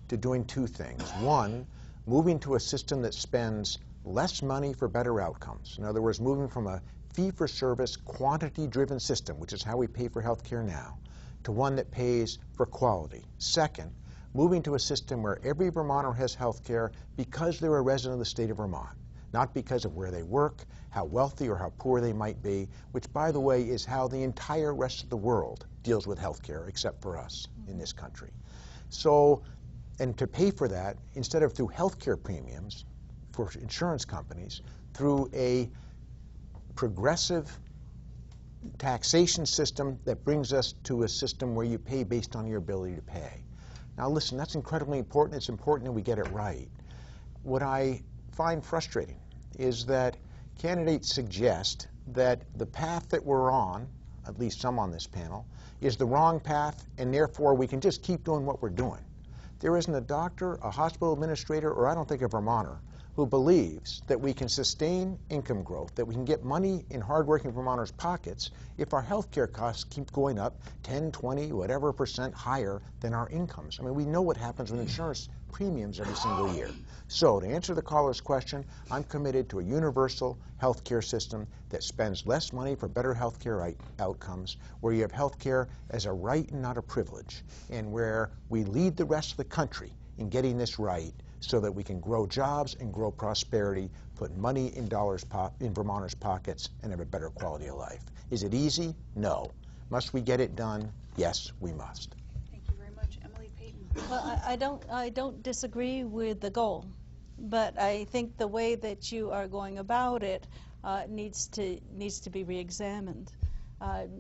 to doing two things. One, moving to a system that spends less money for better outcomes. In other words, moving from a fee-for-service, quantity-driven system, which is how we pay for health care now, to one that pays for quality. Second, moving to a system where every Vermonter has health care because they're a resident of the state of Vermont, not because of where they work, how wealthy or how poor they might be, which, by the way, is how the entire rest of the world deals with health care, except for us in this country. So, and to pay for that, instead of through health care premiums for insurance companies, through a progressive taxation system that brings us to a system where you pay based on your ability to pay. Now listen, that's incredibly important. It's important that we get it right. What I find frustrating is that candidates suggest that the path that we're on, at least some on this panel, is the wrong path, and therefore we can just keep doing what we're doing. There isn't a doctor, a hospital administrator, or I don't think a Vermonter who believes that we can sustain income growth, that we can get money in hardworking Vermonters' pockets if our health care costs keep going up 10, 20, whatever % higher than our incomes. I mean, we know what happens with insurance premiums every single year. So to answer the caller's question, I'm committed to a universal health care system that spends less money for better health care outcomes, where you have health care as a right and not a privilege, and where we lead the rest of the country in getting this right so that we can grow jobs and grow prosperity, put money in in Vermonters' pockets, and have a better quality of life. Is it easy? No. Must we get it done? Yes, we must. Thank you very much. Emily Peyton. Well, I don't disagree with the goal, but I think the way that you are going about it needs to be reexamined.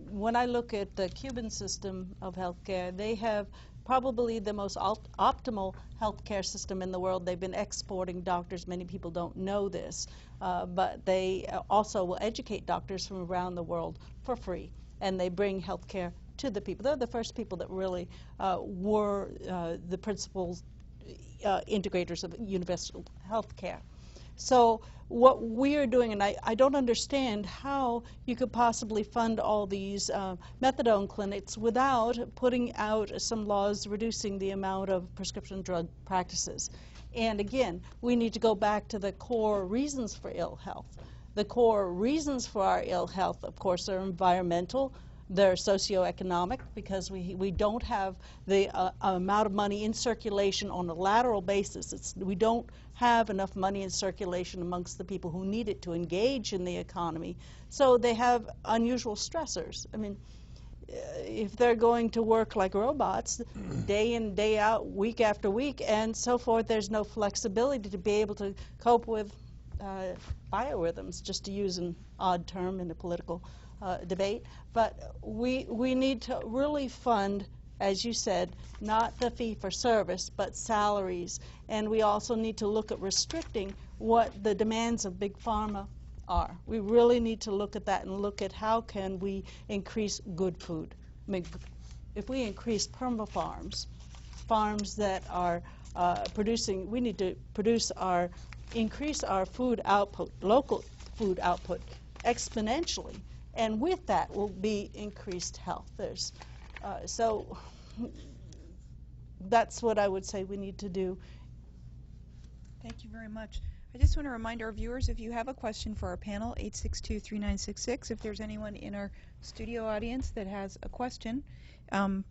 When I look at the Cuban system of healthcare, they have probably the most optimal healthcare system in the world. They've been exporting doctors. Many people don't know this, but they also will educate doctors from around the world for free, and they bring healthcare to the people. They're the first people that really were the principal integrators of universal healthcare. So what we are doing, and I don't understand how you could possibly fund all these methadone clinics without putting out some laws reducing the amount of prescription drug practices. And again, we need to go back to the core reasons for ill health. The core reasons for our ill health, of course, are environmental. They're socioeconomic, because we don't have the amount of money in circulation on a lateral basis. We don't have enough money in circulation amongst the people who need it to engage in the economy. So they have unusual stressors. I mean, if they're going to work like robots, day in, day out, week after week, and so forth, there's no flexibility to be able to cope with biorhythms, just to use an odd term in a political debate. But we need to really fund, as you said, not the fee-for-service, but salaries. And we also need to look at restricting what the demands of big pharma are. We really need to look at that and look at how can we increase good food. I mean, if we increase perma-farms, farms that are producing, we need to increase our food output, local food output, exponentially. And with that will be increased health. So that's what I would say we need to do. Thank you very much. I just want to remind our viewers, if you have a question for our panel, 862-3966. If there's anyone in our studio audience that has a question,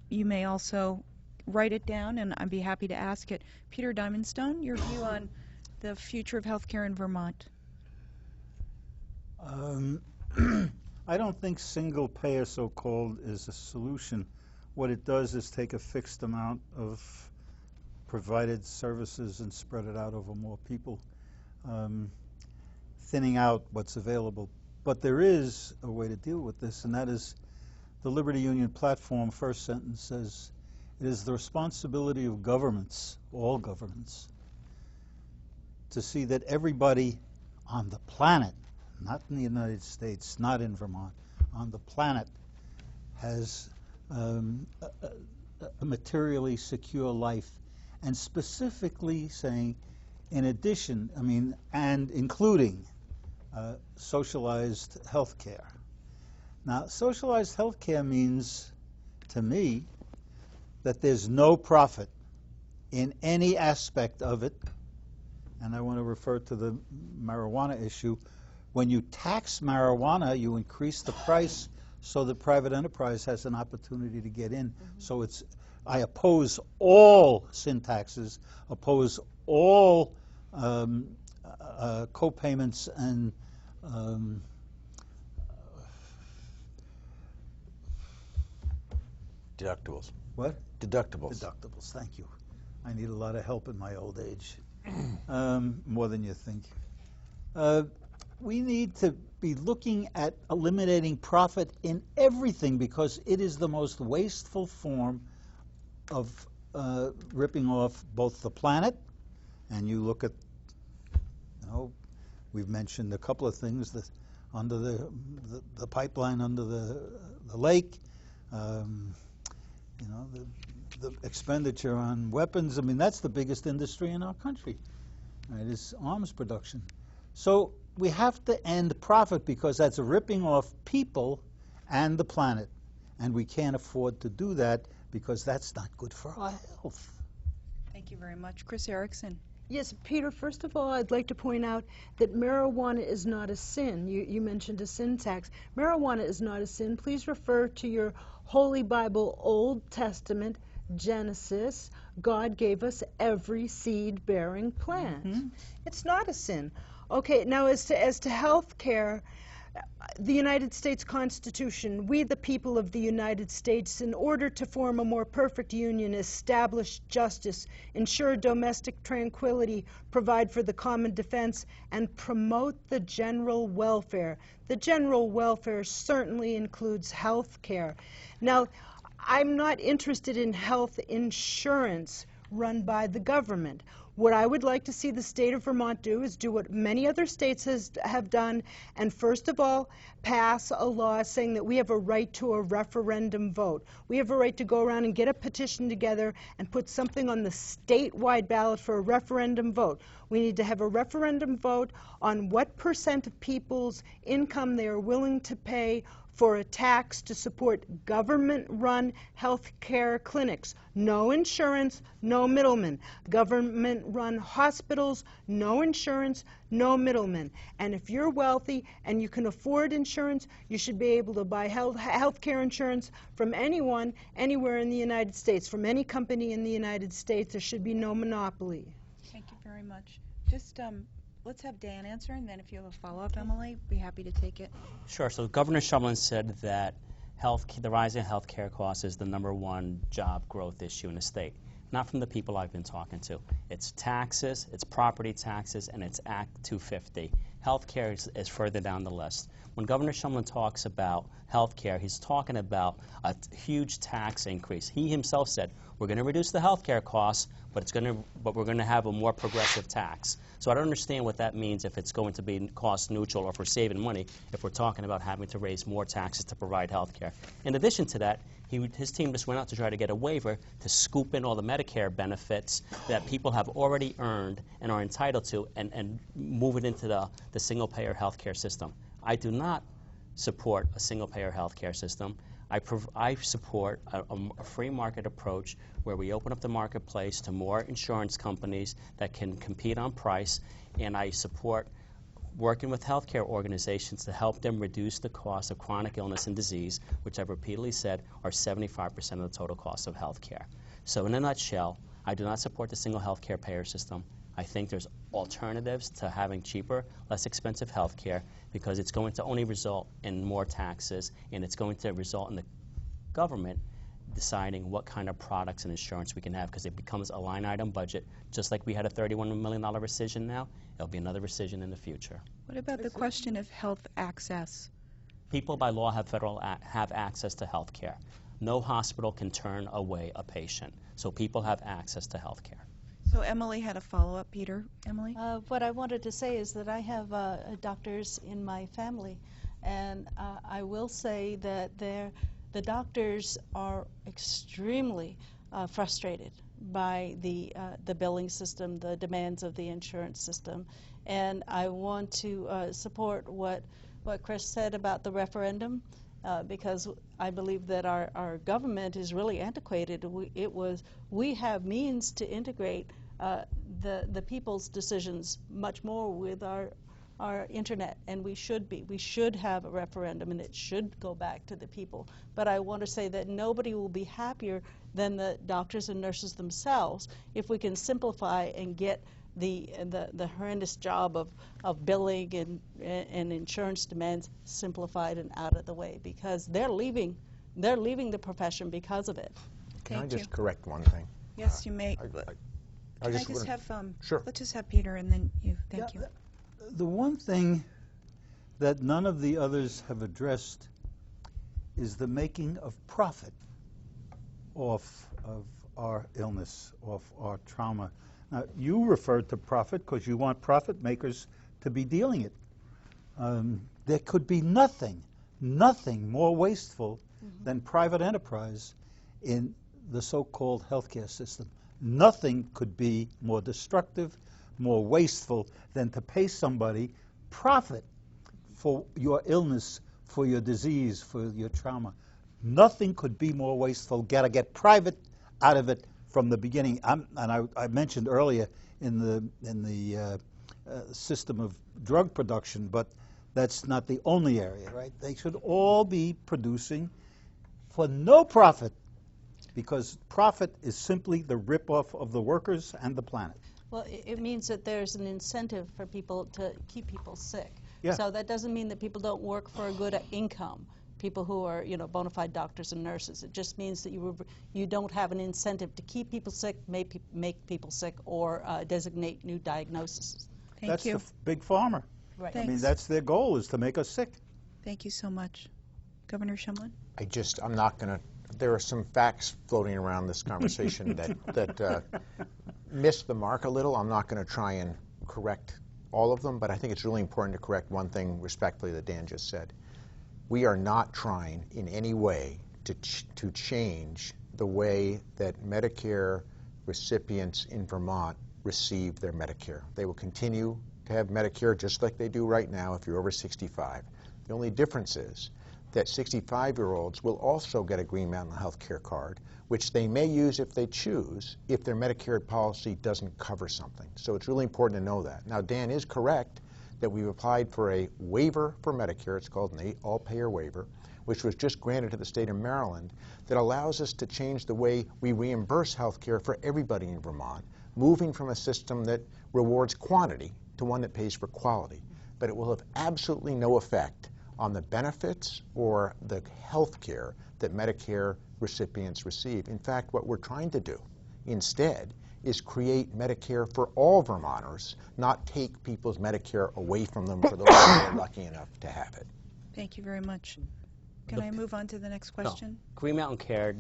you may also write it down, and I'd be happy to ask it. Peter Diamondstone, your view on the future of healthcare in Vermont. I don't think single payer, so-called, is a solution. What it does is take a fixed amount of provided services and spread it out over more people, thinning out what's available. But there is a way to deal with this, and that is the Liberty Union platform. First sentence says, it is the responsibility of governments, all governments, to see that everybody on the planet, not in the United States, not in Vermont, on the planet, has a materially secure life. And specifically saying, in addition, and including socialized health care. Now, socialized health care means, to me, that there's no profit in any aspect of it. And I want to refer to the marijuana issue. When you tax marijuana, you increase the price so that private enterprise has an opportunity to get in. So I oppose all sin taxes, oppose all co-payments and deductibles. What? Deductibles. Deductibles, thank you. I need a lot of help in my old age, more than you think. We need to be looking at eliminating profit in everything, because it is the most wasteful form of ripping off both the planet, and you look at, we've mentioned a couple of things that under the pipeline under the lake, the expenditure on weapons. That's the biggest industry in our country, right? Is arms production. So we have to end profit, because that's ripping off people and the planet, and we can't afford to do that, because that's not good for our health. Thank you very much. Cris Ericson. Yes, Peter, first of all, I'd like to point out that marijuana is not a sin. You mentioned a sin tax. Marijuana is not a sin. Please refer to your Holy Bible, Old Testament, Genesis. God gave us every seed-bearing plant. It's not a sin. Okay, now as to health care, the United States Constitution, we the people of the United States, in order to form a more perfect union, establish justice, ensure domestic tranquility, provide for the common defense, and promote the general welfare. The general welfare certainly includes health care. Now, I'm not interested in health insurance run by the government. What I would like to see the state of Vermont do is do what many other states have done, and first of all, pass a law saying that we have a right to a referendum vote. We have a right to go around and get a petition together and put something on the statewide ballot for a referendum vote. We need to have a referendum vote on what % of people's income they are willing to pay for a tax to support government-run health care clinics. No insurance, no middlemen. Government-run hospitals, no insurance, no middlemen. And if you're wealthy and you can afford insurance, you should be able to buy health care insurance from anyone, anywhere in the United States, from any company in the United States. There should be no monopoly. Thank you very much. Just let's have Dan answer, and then if you have a follow-up, Emily, be happy to take it. Sure. So Governor Shumlin said that the rise in health care costs is the #1 job growth issue in the state. Not from the people I've been talking to. It's taxes, it's property taxes, and it's Act 250. Health care is further down the list. When Governor Shumlin talks about health care, he's talking about a huge tax increase. He himself said, we're going to reduce the health care costs, but we're going to have a more progressive tax. So I don't understand what that means if it's going to be cost neutral or if we're saving money if we're talking about having to raise more taxes to provide health care. In addition to that, his team just went out to try to get a waiver to scoop in all the Medicare benefits that people have already earned and are entitled to and move it into the single-payer health care system. I do not support a single-payer health care system. I support a free market approach where we open up the marketplace to more insurance companies that can compete on price, and I support working with healthcare organizations to help them reduce the cost of chronic illness and disease, which I've repeatedly said are 75% of the total cost of healthcare. So in a nutshell, I do not support the single healthcare payer system. I think there's alternatives to having cheaper, less expensive health care because it's going to only result in more taxes, and it's going to result in the government deciding what kind of products and insurance we can have because it becomes a line item budget. Just like we had a $31 million rescission now, there'll be another rescission in the future. What about the question of health access? People by law have access to health care. No hospital can turn away a patient, so people have access to health care. So Emily had a follow-up. Peter, Emily? What I wanted to say is that I have doctors in my family, and I will say that the doctors are extremely frustrated by the billing system, the demands of the insurance system, and I want to support what Cris said about the referendum. Because I believe that our government is really antiquated. We have means to integrate the people's decisions much more with our internet, and we should have a referendum, and it should go back to the people. But I want to say that nobody will be happier than the doctors and nurses themselves if we can simplify and get the horrendous job of billing and insurance demands simplified and out of the way, because they're leaving the profession because of it. Can I just correct one thing? Yes, you may. Sure. Let's just have Peter and then you. Thank you. The one thing that none of the others have addressed is the making of profit off of our illness, off our trauma. Now, you referred to profit because you want profit makers to be dealing it. There could be nothing more wasteful than private enterprise in the so-called healthcare system. Nothing could be more destructive, more wasteful than to pay somebody profit for your illness, for your disease, for your trauma. Nothing could be more wasteful. Gotta get private out of it from the beginning. I mentioned earlier in the system of drug production, but that's not the only area, right? They should all be producing for no profit, because profit is simply the rip-off of the workers and the planet. Well, it means that there's an incentive for people to keep people sick. Yeah. So that doesn't mean that people don't work for a good income. People who are, bona fide doctors and nurses. It just means that you don't have an incentive to keep people sick, make people sick, or designate new diagnoses. That's the big pharma. Right. I mean, that's their goal, is to make us sick. Thank you so much. Governor Shumlin? I'm not going to there are some facts floating around this conversation that miss the mark a little. I'm not going to try and correct all of them, but I think it's really important to correct one thing respectfully that Dan just said. We are not trying in any way to change the way that Medicare recipients in Vermont receive their Medicare. They will continue to have Medicare just like they do right now if you're over 65. The only difference is that 65-year-olds will also get a Green Mountain health care card, which they may use if they choose, if their Medicare policy doesn't cover something. So it's really important to know that. Now, Dan is correct that we've applied for a waiver for Medicare. It's called an all-payer waiver, which was just granted to the state of Maryland, that allows us to change the way we reimburse health care for everybody in Vermont, moving from a system that rewards quantity to one that pays for quality. But it will have absolutely no effect on the benefits or the health care that Medicare recipients receive. In fact, what we're trying to do instead is create Medicare for all Vermonters, not take people's Medicare away from them for those who are lucky enough to have it. Thank you very much. Can I move on to the next question? No. Green Mountain Care,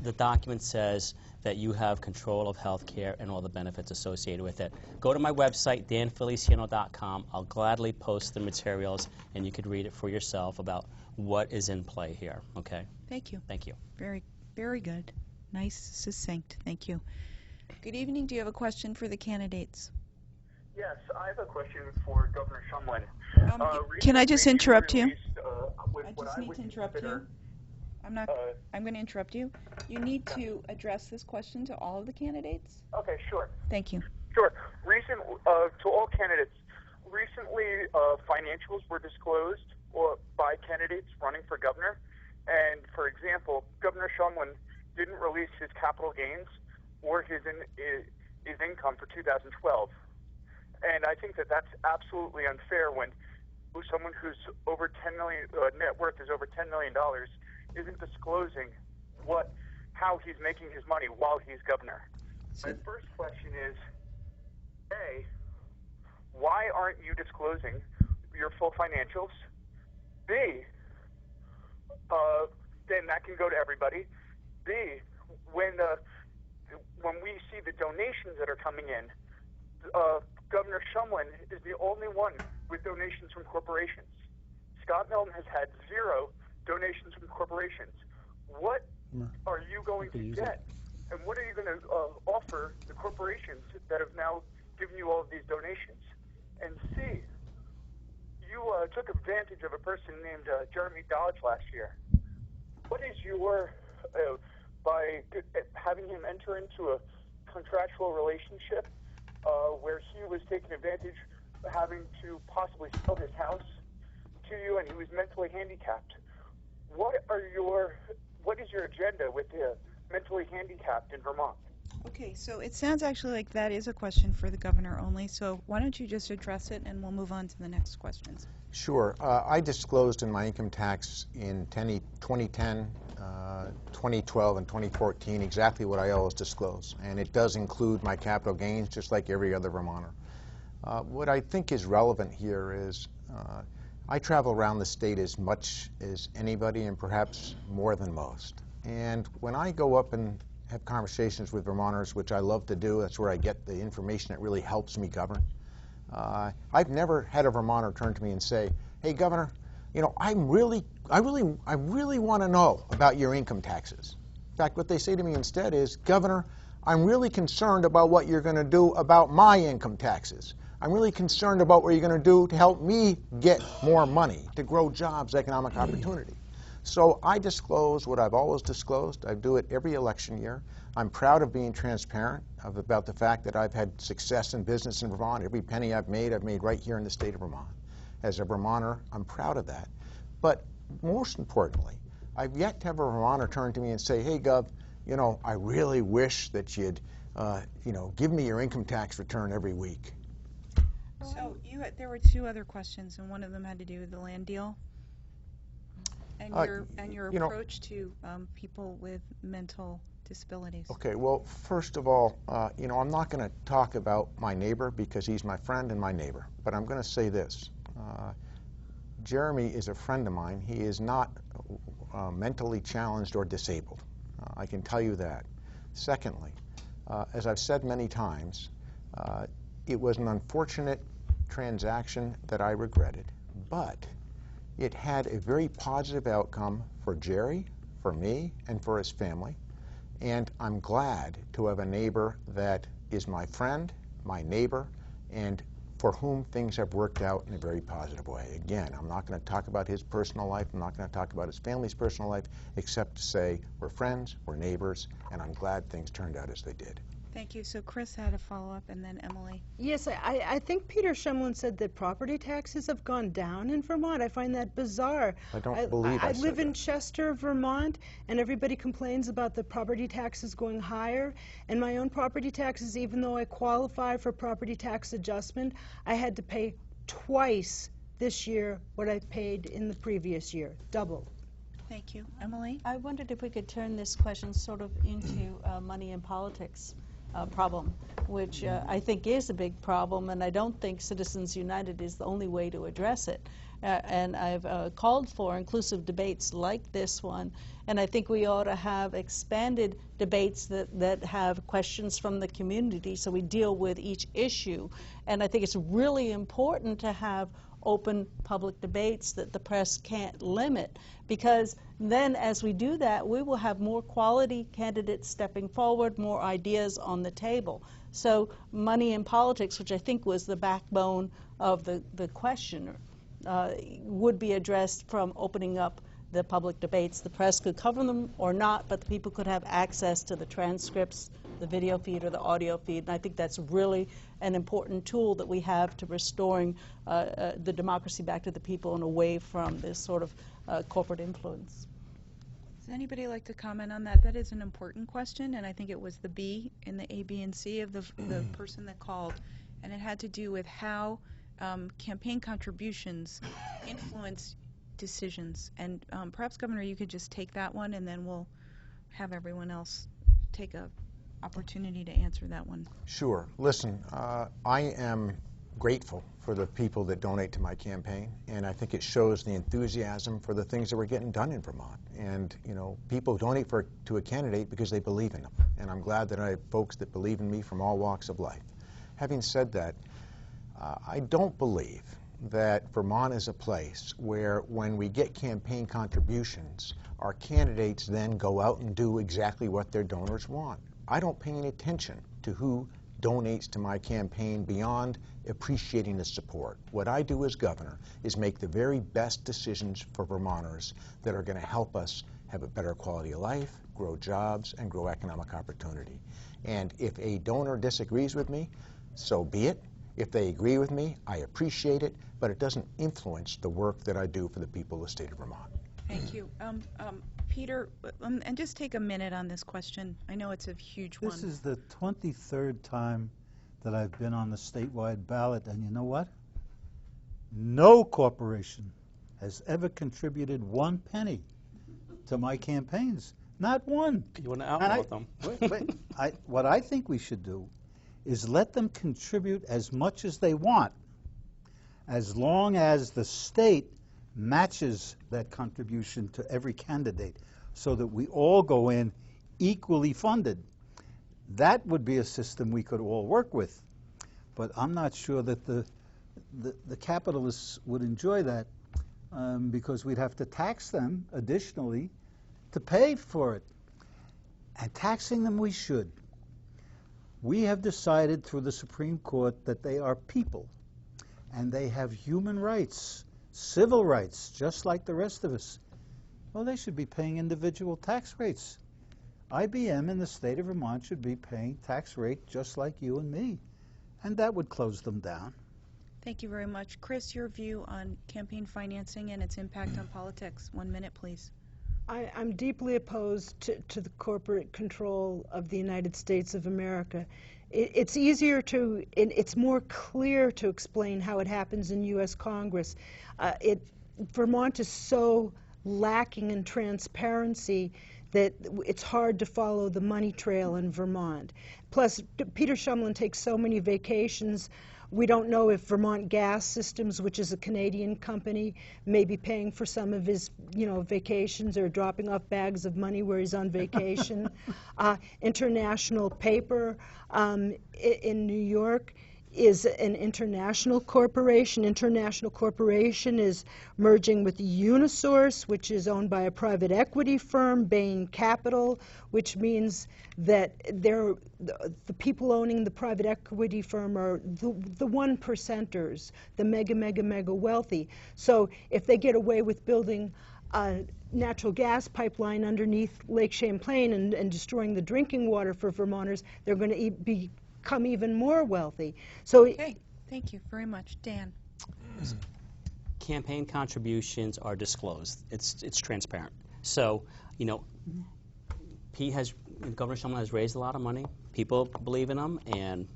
the document says that you have control of health care and all the benefits associated with it. Go to my website, danfeliciano.com. I'll gladly post the materials, and you could read it for yourself about what is in play here, okay? Thank you. Thank you. Very, very good. Nice, succinct. Thank you. Good evening. Do you have a question for the candidates? Yes, I have a question for Governor Shumlin. Can I just interrupt you? I just need to interrupt you. I'm going to interrupt you. You need to address this question to all of the candidates. Okay, sure. Thank you. Sure. To all candidates, recently financials were disclosed by candidates running for governor. And, for example, Governor Shumlin didn't release his capital gains or his income for 2012. And I think that that's absolutely unfair when someone who's over 10 million net worth is over $10 million isn't disclosing how he's making his money while he's governor. My first question is, A, why aren't you disclosing your full financials? B, then that can go to everybody. B, when we see the donations that are coming in, Governor Shumlin is the only one with donations from corporations. Scott Milne has had 0 donations from corporations. What are you going to get? And what are you going to offer the corporations that have now given you all of these donations? And C, you took advantage of a person named Jeremy Dodge last year. What is your, by having him enter into a contractual relationship where he was taking advantage of having to possibly sell his house to you, and he was mentally handicapped. What is your agenda with the mentally handicapped in Vermont? Okay, so it sounds actually like that is a question for the governor only, so why don't you just address it and we'll move on to the next questions. Sure. I disclosed in my income tax in 2010, 2012, and 2014 exactly what I always disclose, and it does include my capital gains just like every other Vermonter. What I think is relevant here is I travel around the state as much as anybody and perhaps more than most. And when I go up and have conversations with Vermonters, which I love to do, that's where I get the information that really helps me govern. I've never had a Vermonter turn to me and say, "Hey, Governor, you know, I really want to know about your income taxes." In fact, what they say to me instead is, "Governor, I'm really concerned about what you're going to do about my income taxes. I'm really concerned about what you're going to do to help me get more money, to grow jobs, economic opportunity." So I disclose what I've always disclosed. I do it every election year. I'm proud of being transparent about the fact that I've had success in business in Vermont. Every penny I've made right here in the state of Vermont. As a Vermonter, I'm proud of that. But most importantly, I've yet to have a Vermonter turn to me and say, "Hey, Gov, you know, I really wish that you'd, give me your income tax return every week." So there were 2 other questions, and one of them had to do with the land deal and your approach to people with mental disabilities. Okay, well, first of all, I'm not going to talk about my neighbor because he's my friend and my neighbor, but I'm going to say this. Jeremy is a friend of mine. He is not mentally challenged or disabled. I can tell you that. Secondly, as I've said many times, it was an unfortunate transaction that I regretted, but it had a very positive outcome for Jerry, for me, and for his family. And I'm glad to have a neighbor that is my friend, my neighbor, and for whom things have worked out in a very positive way. Again, I'm not going to talk about his personal life. I'm not going to talk about his family's personal life, except to say we're friends, we're neighbors, and I'm glad things turned out as they did. Thank you. So Cris had a follow-up, and then Emily. Yes, I think Peter Shumlin said that property taxes have gone down in Vermont. I find that bizarre. I don't believe I I said live in that. Chester, Vermont, and everybody complains about the property taxes going higher. And my own property taxes, even though I qualify for property tax adjustment, I had to pay twice this year what I paid in the previous year, double. Thank you. Emily? I wondered if we could turn this question sort of into money in politics problem, which I think is a big problem, and I don't think Citizens United is the only way to address it. And I've called for inclusive debates like this one, and I think we ought to have expanded debates that have questions from the community so we deal with each issue. And I think it's really important to have open public debates that the press can't limit, because then as we do that, we will have more quality candidates stepping forward, more ideas on the table. So money in politics, which I think was the backbone of the question, would be addressed from opening up the public debates. The press could cover them or not, but the people could have access to the transcripts, the video feed or the audio feed, and I think that's really an important tool that we have to restoring the democracy back to the people and away from this sort of corporate influence. Does anybody like to comment on that? That is an important question, and I think it was the B in the A, B, and C of the person that called, and it had to do with how campaign contributions influence decisions. And perhaps, Governor, you could just take that one, and then we'll have everyone else take a opportunity to answer that one. Sure. Listen, I am grateful for the people that donate to my campaign, and I think it shows the enthusiasm for the things that we're getting done in Vermont. And, you know, people donate to a candidate because they believe in them, and I'm glad that I have folks that believe in me from all walks of life. Having said that, I don't believe that Vermont is a place where when we get campaign contributions, our candidates then go out and do exactly what their donors want. I don't pay any attention to who donates to my campaign beyond appreciating the support. What I do as governor is make the very best decisions for Vermonters that are going to help us have a better quality of life, grow jobs, and grow economic opportunity. And if a donor disagrees with me, so be it. If they agree with me, I appreciate it, but it doesn't influence the work that I do for the people of the state of Vermont. Thank you. Peter, and just take a minute on this question. I know it's a huge one. This is the 23rd time that I've been on the statewide ballot, and you know what? No corporation has ever contributed 1 penny to my campaigns. Not one. You want to outvote them? What I think we should do is let them contribute as much as they want, as long as the state matches that contribution to every candidate so that we all go in equally funded. That would be a system we could all work with. But I'm not sure that the capitalists would enjoy that because we'd have to tax them additionally to pay for it. And taxing them we should. We have decided through the Supreme Court that they are people and they have human rights, civil rights, just like the rest of us. Well, they should be paying individual tax rates. IBM in the state of Vermont should be paying tax rate just like you and me, and that would close them down. Thank you very much. Cris, your view on campaign financing and its impact on politics. 1 minute, please. I'm deeply opposed to the corporate control of the United States of America. It's easier to, it's more clear to explain how it happens in U.S. Congress. Vermont is so lacking in transparency that it's hard to follow the money trail in Vermont. Plus, Peter Shumlin takes so many vacations We don't know if Vermont Gas Systems, which is a Canadian company, may be paying for some of his, vacations or dropping off bags of money where he's on vacation. International Paper in New York is an international corporation. International Corporation is merging with Unisource, which is owned by a private equity firm, Bain Capital, which means that the people owning the private equity firm are the one percenters, the mega wealthy. So if they get away with building a natural gas pipeline underneath Lake Champlain and destroying the drinking water for Vermonters, they're going to become even more wealthy. So Okay, thank you very much. Dan? Campaign contributions are disclosed. It's transparent. So, Governor Shumlin has raised a lot of money. People believe in him, and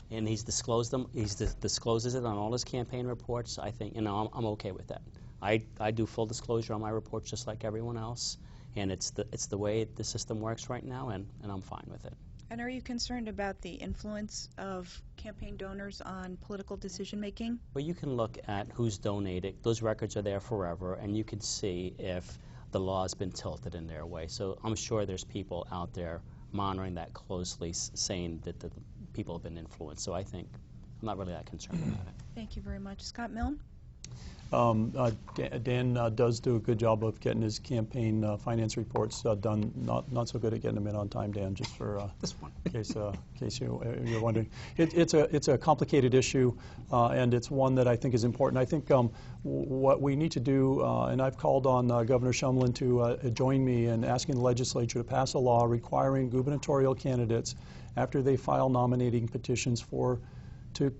he's disclosed them. He discloses it on all his campaign reports. I think, I'm okay with that. I do full disclosure on my reports just like everyone else, and it's the way the system works right now, and I'm fine with it. And are you concerned about the influence of campaign donors on political decision-making? Well, you can look at who's donated. Those records are there forever, and you can see if the law has been tilted in their way. So I'm sure there's people out there monitoring that closely, saying that the people have been influenced. So I think I'm not really that concerned about it. Thank you very much. Scott Milne? Dan does do a good job of getting his campaign finance reports done. Not so good at getting them in on time, Dan. Just for in case you're wondering, it's a complicated issue, and it's one that I think is important. I think what we need to do, and I've called on Governor Shumlin to join me in asking the legislature to pass a law requiring gubernatorial candidates, after they file nominating petitions, to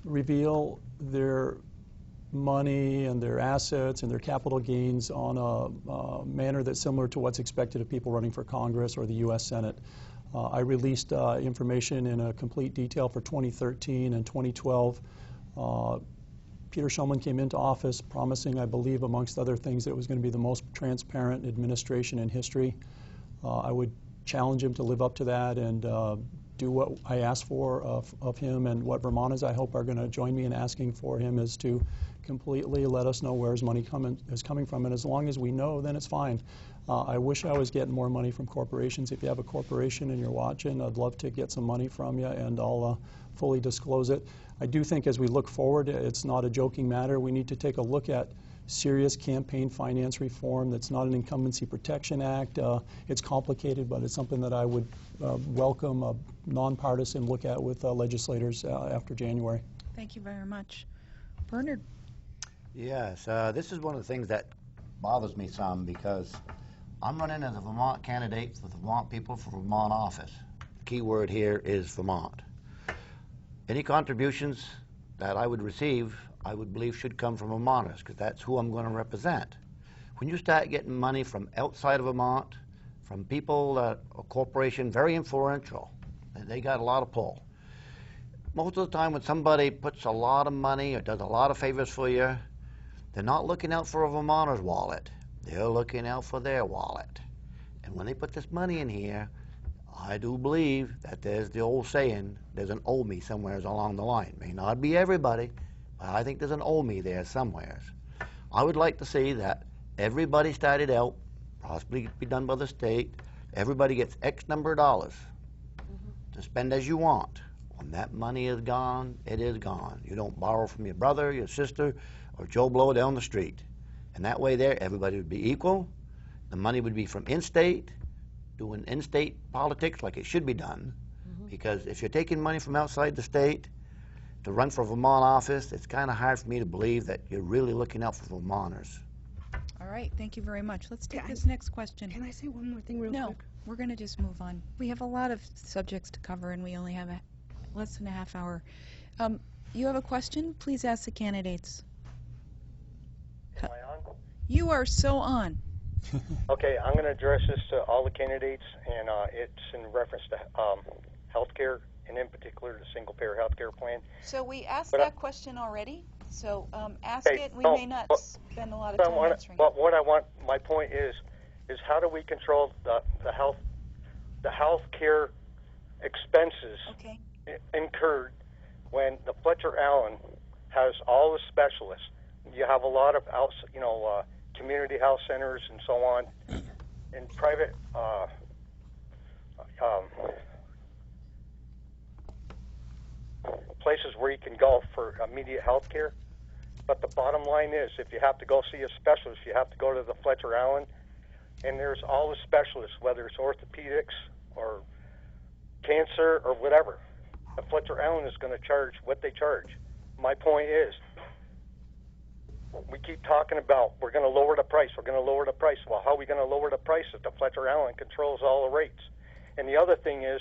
reveal their money and their assets and their capital gains on a manner that's similar to what's expected of people running for Congress or the U.S. Senate. I released information in a complete detail for 2013 and 2012. Peter Shumlin came into office promising, I believe, amongst other things, that it was going to be the most transparent administration in history. I would challenge him to live up to that and do what I asked for of him, and what Vermonters, I hope, are going to join me in asking for him is to completely let us know where his money is coming from. And as long as we know, then it's fine. I wish I was getting more money from corporations. If you have a corporation and you're watching, I'd love to get some money from you, and I'll fully disclose it. I do think as we look forward, it's not a joking matter. We need to take a look at serious campaign finance reform that's not an Incumbency Protection Act. It's complicated, but it's something that I would welcome a nonpartisan look at with legislators after January. Thank you very much. Bernard? Yes, this is one of the things that bothers me some, because I'm running as a Vermont candidate for the Vermont people for Vermont office. The key word here is Vermont. Any contributions that I would receive, I would believe should come from Vermonters, because that's who I'm going to represent. When you start getting money from outside of Vermont, from people that a corporation very influential, and they got a lot of pull. Most of the time when somebody puts a lot of money or does a lot of favors for you, they're not looking out for a Vermonter's wallet. They're looking out for their wallet. And when they put this money in here, I do believe that there's the old saying, there's an owe me somewhere along the line. May not be everybody, but I think there's an owe me there somewhere. I would like to see that everybody started out, possibly be done by the state, everybody gets X number of dollars to spend as you want. When that money is gone, it is gone. You don't borrow from your brother, your sister, or Joe Blow down the street. And that way there, everybody would be equal. The money would be from in-state, doing in-state politics like it should be done. Because if you're taking money from outside the state to run for Vermont office, it's kind of hard for me to believe that you're really looking out for Vermonters. All right, thank you very much. Let's take this next question. Can I say one more thing real quick? No, we're going to just move on. We have a lot of subjects to cover, and we only have less than a half hour. You have a question? Please ask the candidates. Am I on? You are so on. Okay, I'm going to address this to all the candidates, and it's in reference to health care, and in particular the single-payer health care plan. So we asked But that question already, so ask it. We may not spend a lot of time answering But what I want, my point is how do we control the health care expenses Okay. incurred when the Fletcher Allen has all the specialists. You have a lot of community health centers and so on, and private places where you can go for immediate health care. But the bottom line is, if you have to go see a specialist, you have to go to the Fletcher Allen, and there's all the specialists, whether it's orthopedics or cancer or whatever. The Fletcher Allen is going to charge what they charge. My point is, we keep talking about we're going to lower the price, we're going to lower the price. Well, how are we going to lower the price if the Fletcher Allen controls all the rates? And the other thing is,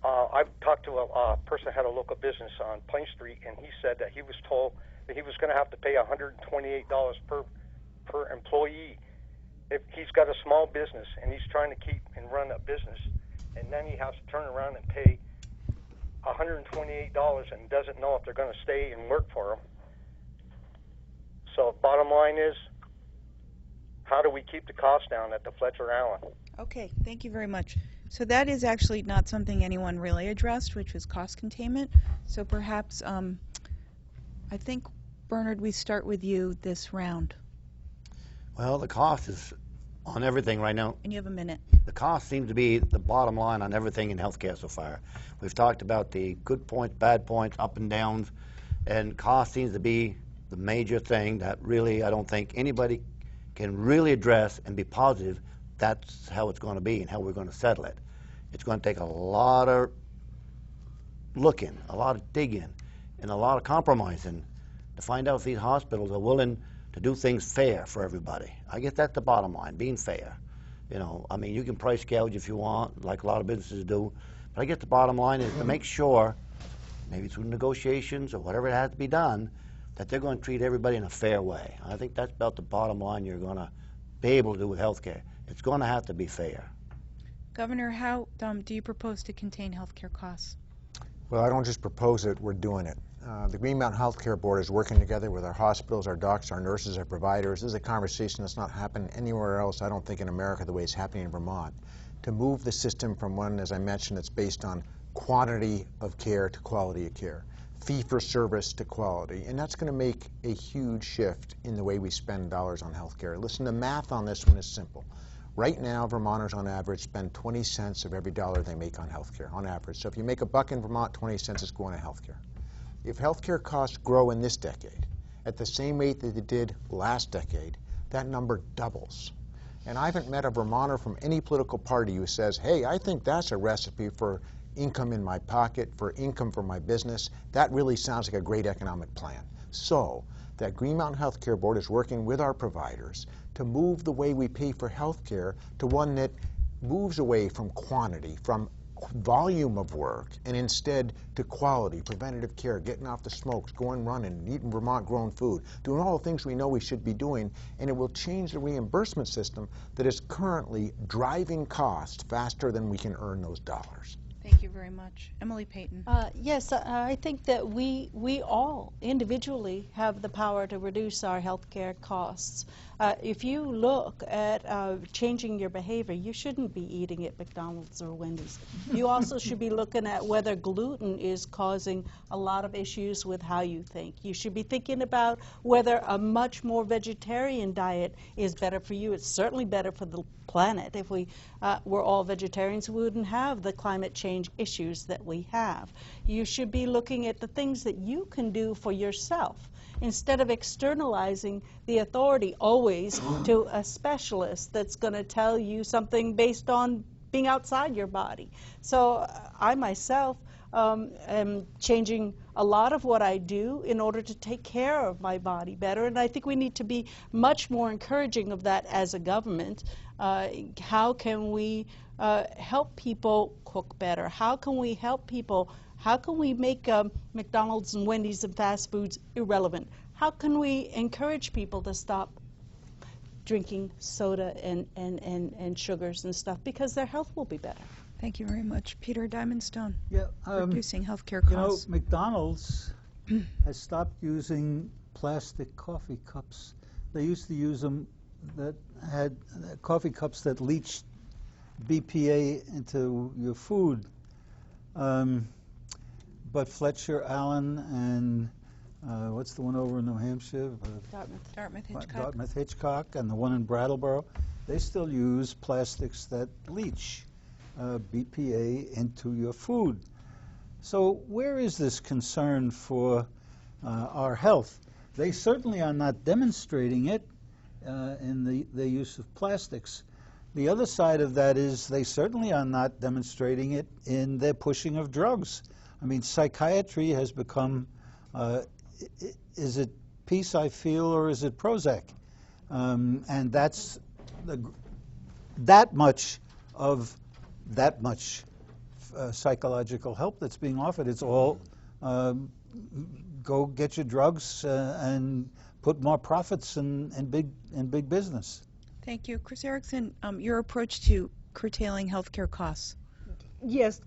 I've talked to a person that had a local business on Plain Street, and he said that he was told that he was going to have to pay $128 per employee if he's got a small business and he's trying to keep and run a business, and then he has to turn around and pay $128 and doesn't know if they're going to stay and work for him. So bottom line is, how do we keep the cost down at the Fletcher Allen? Okay, thank you very much. So that is actually not something anyone really addressed, which was cost containment. So perhaps, I think, Bernard, we start with you this round. Well, the cost is on everything right now. And you have a minute. The cost seems to be the bottom line on everything in healthcare so far. We've talked about the good points, bad points, up and downs, and cost seems to be the major thing that really I don't think anybody can really address and be positive that's how it's going to be and how we're going to settle it. It's going to take a lot of looking, a lot of digging, and a lot of compromising to find out if these hospitals are willing to do things fair for everybody. I guess that's the bottom line, being fair. You know, I mean, you can price gouge if you want, like a lot of businesses do, but I guess the bottom line is to make sure, maybe through negotiations or whatever it has to be done, that they're going to treat everybody in a fair way. I think that's about the bottom line you're going to be able to do with health care. It's going to have to be fair. Governor, how do you propose to contain healthcare costs? Well, I don't just propose it, we're doing it. The Green Mountain Healthcare Board is working together with our hospitals, our docs, our nurses, our providers. This is a conversation that's not happening anywhere else, I don't think, in America the way it's happening in Vermont, to move the system from one, as I mentioned, that's based on quantity of care to quality of care, fee-for-service to quality, and that's going to make a huge shift in the way we spend dollars on healthcare. Listen, the math on this one is simple. Right now, Vermonters on average spend 20 cents of every dollar they make on healthcare, on average. So if you make $1 in Vermont, 20 cents is going to healthcare. If healthcare costs grow in this decade at the same rate that they did last decade, that number doubles. And I haven't met a Vermonter from any political party who says, hey, I think that's a recipe for income in my pocket, for income for my business. That really sounds like a great economic plan. So that Green Mountain Healthcare Board is working with our providers to move the way we pay for health care to one that moves away from quantity, from volume of work, and instead to quality, preventative care, getting off the smokes, going running, eating Vermont-grown food, doing all the things we know we should be doing, and it will change the reimbursement system that is currently driving costs faster than we can earn those dollars. Thank you very much. Emily Peyton. Yes, I think that we all individually have the power to reduce our health care costs. If you look at changing your behavior, you shouldn't be eating at McDonald's or Wendy's. You also should be looking at whether gluten is causing a lot of issues with how you think. You should be thinking about whether a much more vegetarian diet is better for you. It's certainly better for the planet. If we were all vegetarians, we wouldn't have the climate change issues that we have. You should be looking at the things that you can do for yourself instead of externalizing the authority always to a specialist that's going to tell you something based on being outside your body. So I myself am changing a lot of what I do in order to take care of my body better, and I think we need to be much more encouraging of that as a government. How can we help people cook better? How can we help people? How can we make McDonald's and Wendy's and fast foods irrelevant? How can we encourage people to stop drinking soda and sugars and stuff, because their health will be better? Thank you very much. Peter Diamondstone. Yeah, reducing healthcare costs. You know, McDonald's has stopped using plastic coffee cups. They used to use them that had coffee cups that leached BPA into your food. But Fletcher, Allen, and what's the one over in New Hampshire? Dartmouth Hitchcock, and the one in Brattleboro, they still use plastics that leach BPA into your food. So where is this concern for our health? They certainly are not demonstrating it in the use of plastics. The other side of that is they certainly are not demonstrating it in their pushing of drugs. I mean, psychiatry has become, is it peace I feel or is it Prozac? And that's that much psychological help that's being offered. It's all go get your drugs and put more profits in big business. Thank you. Cris Ericson, your approach to curtailing healthcare costs. Yes,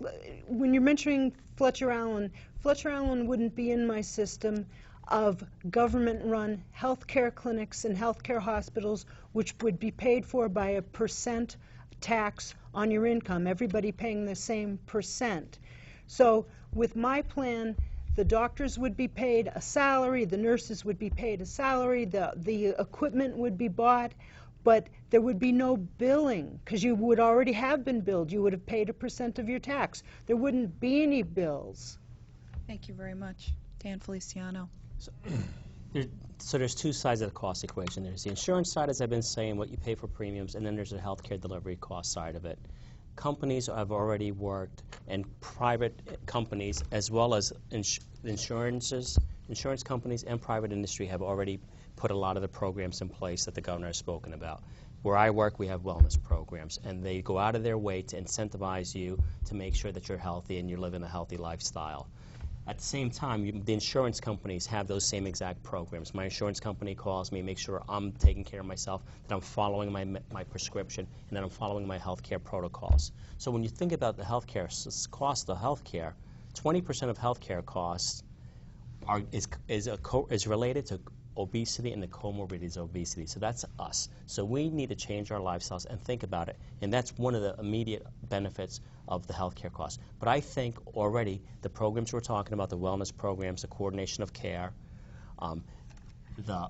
when you're mentioning Fletcher Allen wouldn't be in my system of government-run healthcare clinics and healthcare hospitals, which would be paid for by a percent tax on your income, everybody paying the same percent. So with my plan, the doctors would be paid a salary, the nurses would be paid a salary, the equipment would be bought, but there would be no billing because you would already have been billed. You would have paid a percent of your tax. There wouldn't be any bills. Thank you very much. Dan Feliciano. So there's two sides of the cost equation. There's the insurance side, as I've been saying, what you pay for premiums, and then there's the healthcare delivery cost side of it. Companies have already worked, and private companies, as well as insurance companies and private industry have already put a lot of the programs in place that the governor has spoken about. Where I work, we have wellness programs, and they go out of their way to incentivize you to make sure that you're healthy and you're living a healthy lifestyle. At the same time, the insurance companies have those same exact programs. My insurance company calls me, makes sure I'm taking care of myself, that I'm following my prescription, and that I'm following my health care protocols. So when you think about the health care cost of health care, 20% of health care costs is related to obesity and the comorbidities of obesity. So that's us. So we need to change our lifestyles and think about it. And that's one of the immediate benefits of the healthcare costs. But I think already the programs we're talking about, the wellness programs, the coordination of care, the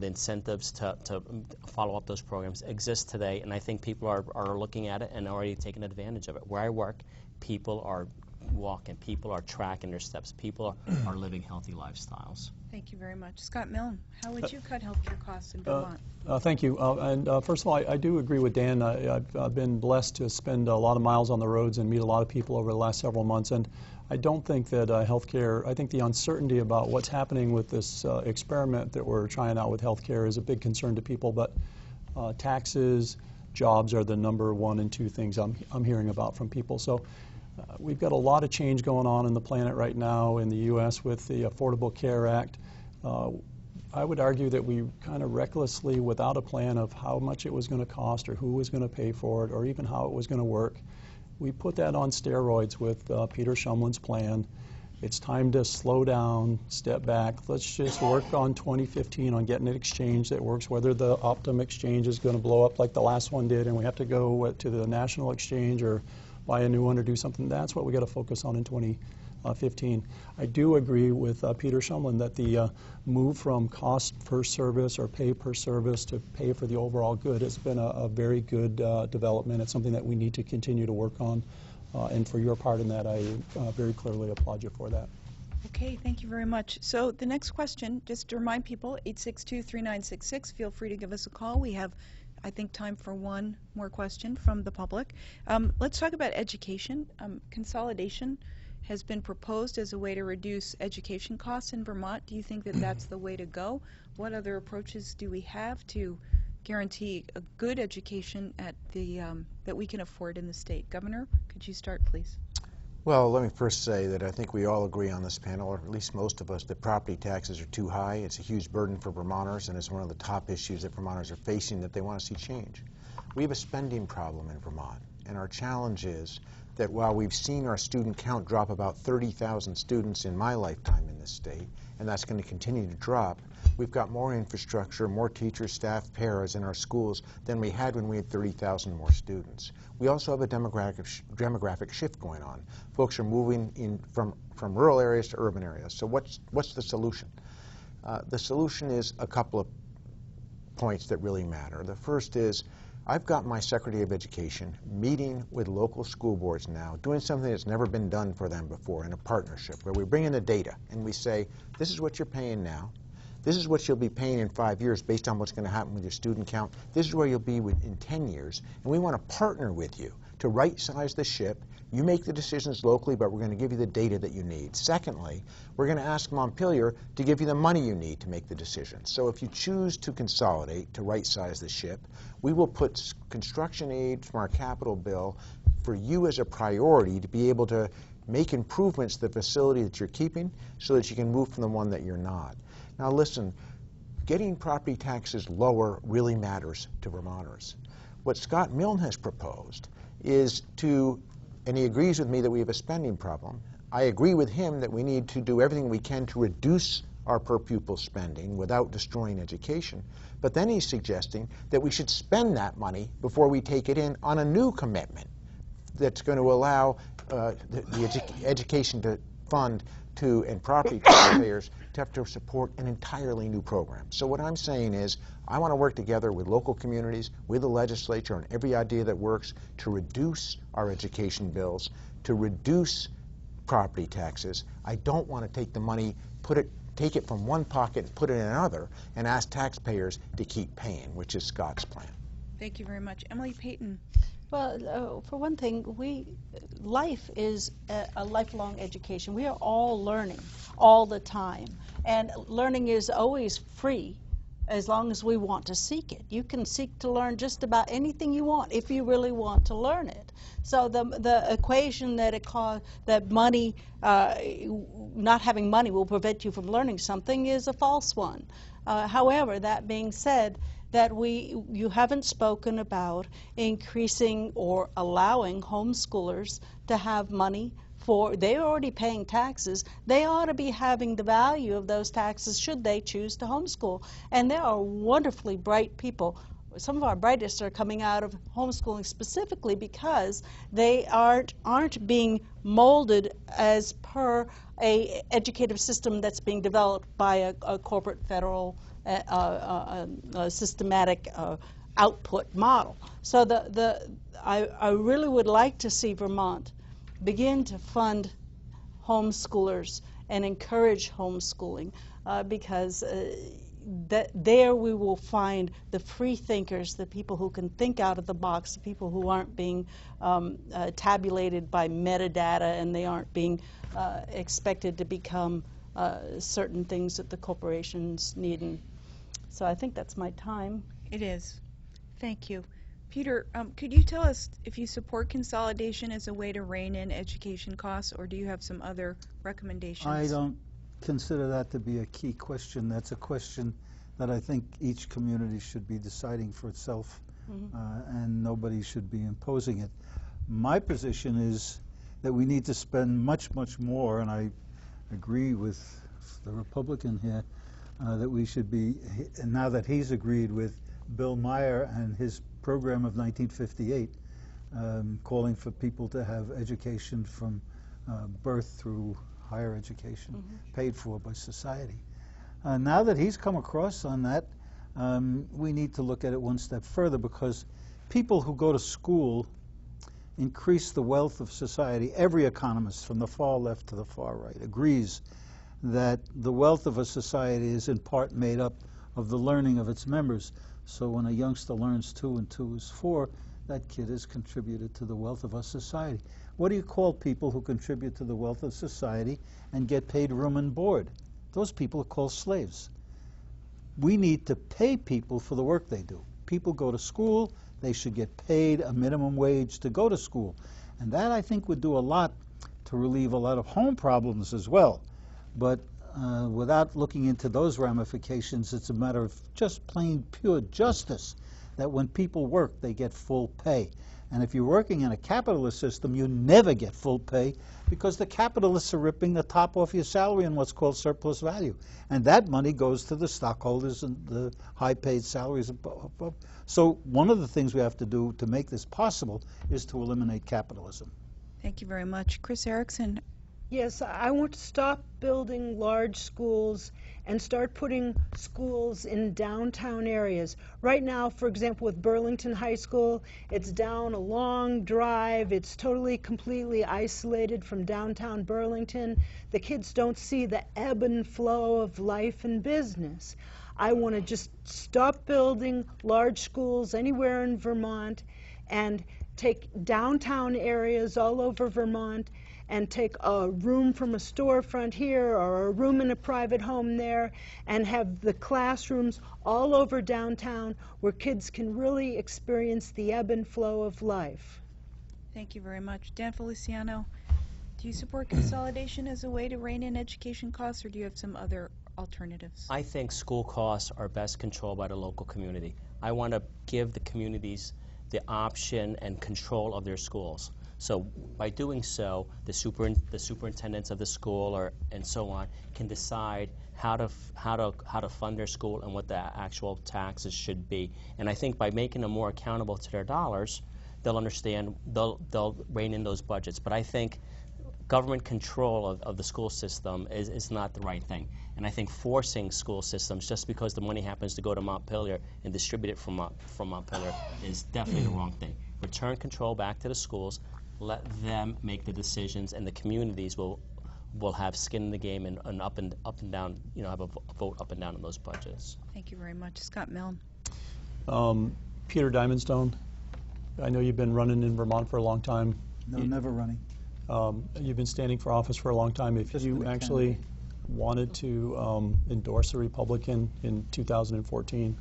incentives to follow up those programs exist today. And I think people are looking at it and already taking advantage of it. Where I work, people are walking, people are tracking their steps, people are living healthy lifestyles. Thank you very much. Scott Milne, how would you cut healthcare costs in Vermont? Thank you. First of all, I do agree with Dan. I've been blessed to spend a lot of miles on the roads and meet a lot of people over the last several months, and I don't think that healthcare, I think the uncertainty about what's happening with this experiment that we're trying out with healthcare is a big concern to people, but taxes, jobs are the number one and two things I'm hearing about from people. So we've got a lot of change going on in the planet right now in the U.S. with the Affordable Care Act. I would argue that we kind of recklessly, without a plan of how much it was going to cost or who was going to pay for it or even how it was going to work, we put that on steroids with Peter Shumlin's plan. It's time to slow down, step back. Let's just work on 2015 on getting an exchange that works, whether the Optum exchange is going to blow up like the last one did and we have to go to the national exchange or buy a new one or do something. That's what we got to focus on in 2015. I do agree with Peter Shumlin that the move from cost per service or pay per service to pay for the overall good has been a very good development. It's something that we need to continue to work on. And for your part in that, I very clearly applaud you for that. Okay, thank you very much. So the next question, just to remind people, 862-3966, feel free to give us a call. We have, I think, time for one more question from the public. Let's talk about education. Consolidation has been proposed as a way to reduce education costs in Vermont. Do you think that that's the way to go? What other approaches do we have to guarantee a good education at the that we can afford in the state? Governor, could you start, please? Well, let me first say that I think we all agree on this panel, or at least most of us, that property taxes are too high. It's a huge burden for Vermonters, and it's one of the top issues that Vermonters are facing that they want to see change. We have a spending problem in Vermont, and our challenge is that while we've seen our student count drop about 30,000 students in my lifetime in this state, and that's going to continue to drop, We've got more infrastructure, more teachers, staff, paras in our schools than we had when we had 30,000 more students. We also have a demographic shift going on. Folks are moving in from rural areas to urban areas. So what's the solution? The solution is a couple of points that really matter. The first is I've got my Secretary of Education meeting with local school boards now, doing something that's never been done for them before in a partnership, where we bring in the data and we say, this is what you're paying now. This is what you'll be paying in 5 years based on what's going to happen with your student count. This is where you'll be in 10 years. And we want to partner with you to right-size the ship. You make the decisions locally, but we're going to give you the data that you need. Secondly, we're going to ask Montpelier to give you the money you need to make the decisions. So if you choose to consolidate, to right-size the ship, we will put construction aid from our capital bill for you as a priority to be able to make improvements to the facility that you're keeping so that you can move from the one that you're not. Now listen, getting property taxes lower really matters to Vermonters. What Scott Milne has proposed is to, and he agrees with me that we have a spending problem. I agree with him that we need to do everything we can to reduce our per pupil spending without destroying education. But then he's suggesting that we should spend that money before we take it in on a new commitment that's going to allow the education to fund to and property taxpayers to have to support an entirely new program. So what I'm saying is I want to work together with local communities, with the legislature on every idea that works to reduce our education bills, to reduce property taxes. I don't want to take the money, take it from one pocket and put it in another and ask taxpayers to keep paying, which is Scott's plan. Thank you very much. Emily, Peyton. Well, for one thing, life is a lifelong education. We are all learning all the time, and learning is always free as long as we want to seek it. You can seek to learn just about anything you want if you really want to learn it. So the equation that money, not having money will prevent you from learning something is a false one. However, that being said, that you haven't spoken about increasing or allowing homeschoolers to have money for, they're already paying taxes, they ought to be having the value of those taxes should they choose to homeschool. And there are wonderfully bright people. Some of our brightest are coming out of homeschooling specifically because they aren't being molded as per a educative system that's being developed by a corporate federal systematic output model. So I really would like to see Vermont begin to fund homeschoolers and encourage homeschooling because there we will find the free thinkers, the people who can think out of the box, the people who aren't being tabulated by metadata and they aren't being expected to become certain things that the corporations need. And so I think that's my time. It is. Thank you. Peter, could you tell us if you support consolidation as a way to rein in education costs, or do you have some other recommendations? I don't consider that to be a key question. That's a question that I think each community should be deciding for itself, and nobody should be imposing it. My position is that we need to spend much, much more, and I agree with the Republican here, that we should be, now that he's agreed with Bill Meyer and his program of 1958, calling for people to have education from birth through higher education, paid for by society. Now that he's come across on that, we need to look at it one step further, because people who go to school increase the wealth of society. Every economist from the far left to the far right agrees that the wealth of a society is in part made up of the learning of its members. So when a youngster learns 2 and 2 is 4, that kid has contributed to the wealth of our society. What do you call people who contribute to the wealth of society and get paid room and board? Those people are called slaves. We need to pay people for the work they do. People go to school, they should get paid a minimum wage to go to school. And that, I think, would do a lot to relieve a lot of home problems as well. But without looking into those ramifications, it's a matter of just plain pure justice, that when people work, they get full pay. And if you're working in a capitalist system, you never get full pay because the capitalists are ripping the top off your salary in what's called surplus value. And that money goes to the stockholders and the high-paid salaries above. So one of the things we have to do to make this possible is to eliminate capitalism. Thank you very much. Cris Ericson. Yes, I want to stop building large schools and start putting schools in downtown areas. Right now, for example, with Burlington High School, it's down a long drive. It's totally, completely isolated from downtown Burlington. The kids don't see the ebb and flow of life and business. I want to just stop building large schools anywhere in Vermont and take downtown areas all over Vermont and take a room from a storefront here or a room in a private home there and have the classrooms all over downtown where kids can really experience the ebb and flow of life. Thank you very much. Dan Feliciano, do you support consolidation as a way to rein in education costs, or do you have some other alternatives? I think school costs are best controlled by the local community. I want to give the communities the option and control of their schools. So by doing so, the superintendents of the school and so on can decide how to fund their school and what the actual taxes should be. And I think by making them more accountable to their dollars, they'll understand, they'll rein in those budgets. But I think government control of the school system is not the right thing. And I think forcing school systems just because the money happens to go to Montpelier and distribute it from Montpelier is definitely the wrong thing. Return control back to the schools. Let them make the decisions, and the communities will have skin in the game and up and down. You know, have a vote up and down in those budgets. Thank you very much, Scott Milne. Peter Diamondstone, I know you've been running in Vermont for a long time. No, never running. You've been standing for office for a long time. If you actually wanted to endorse a Republican in 2014,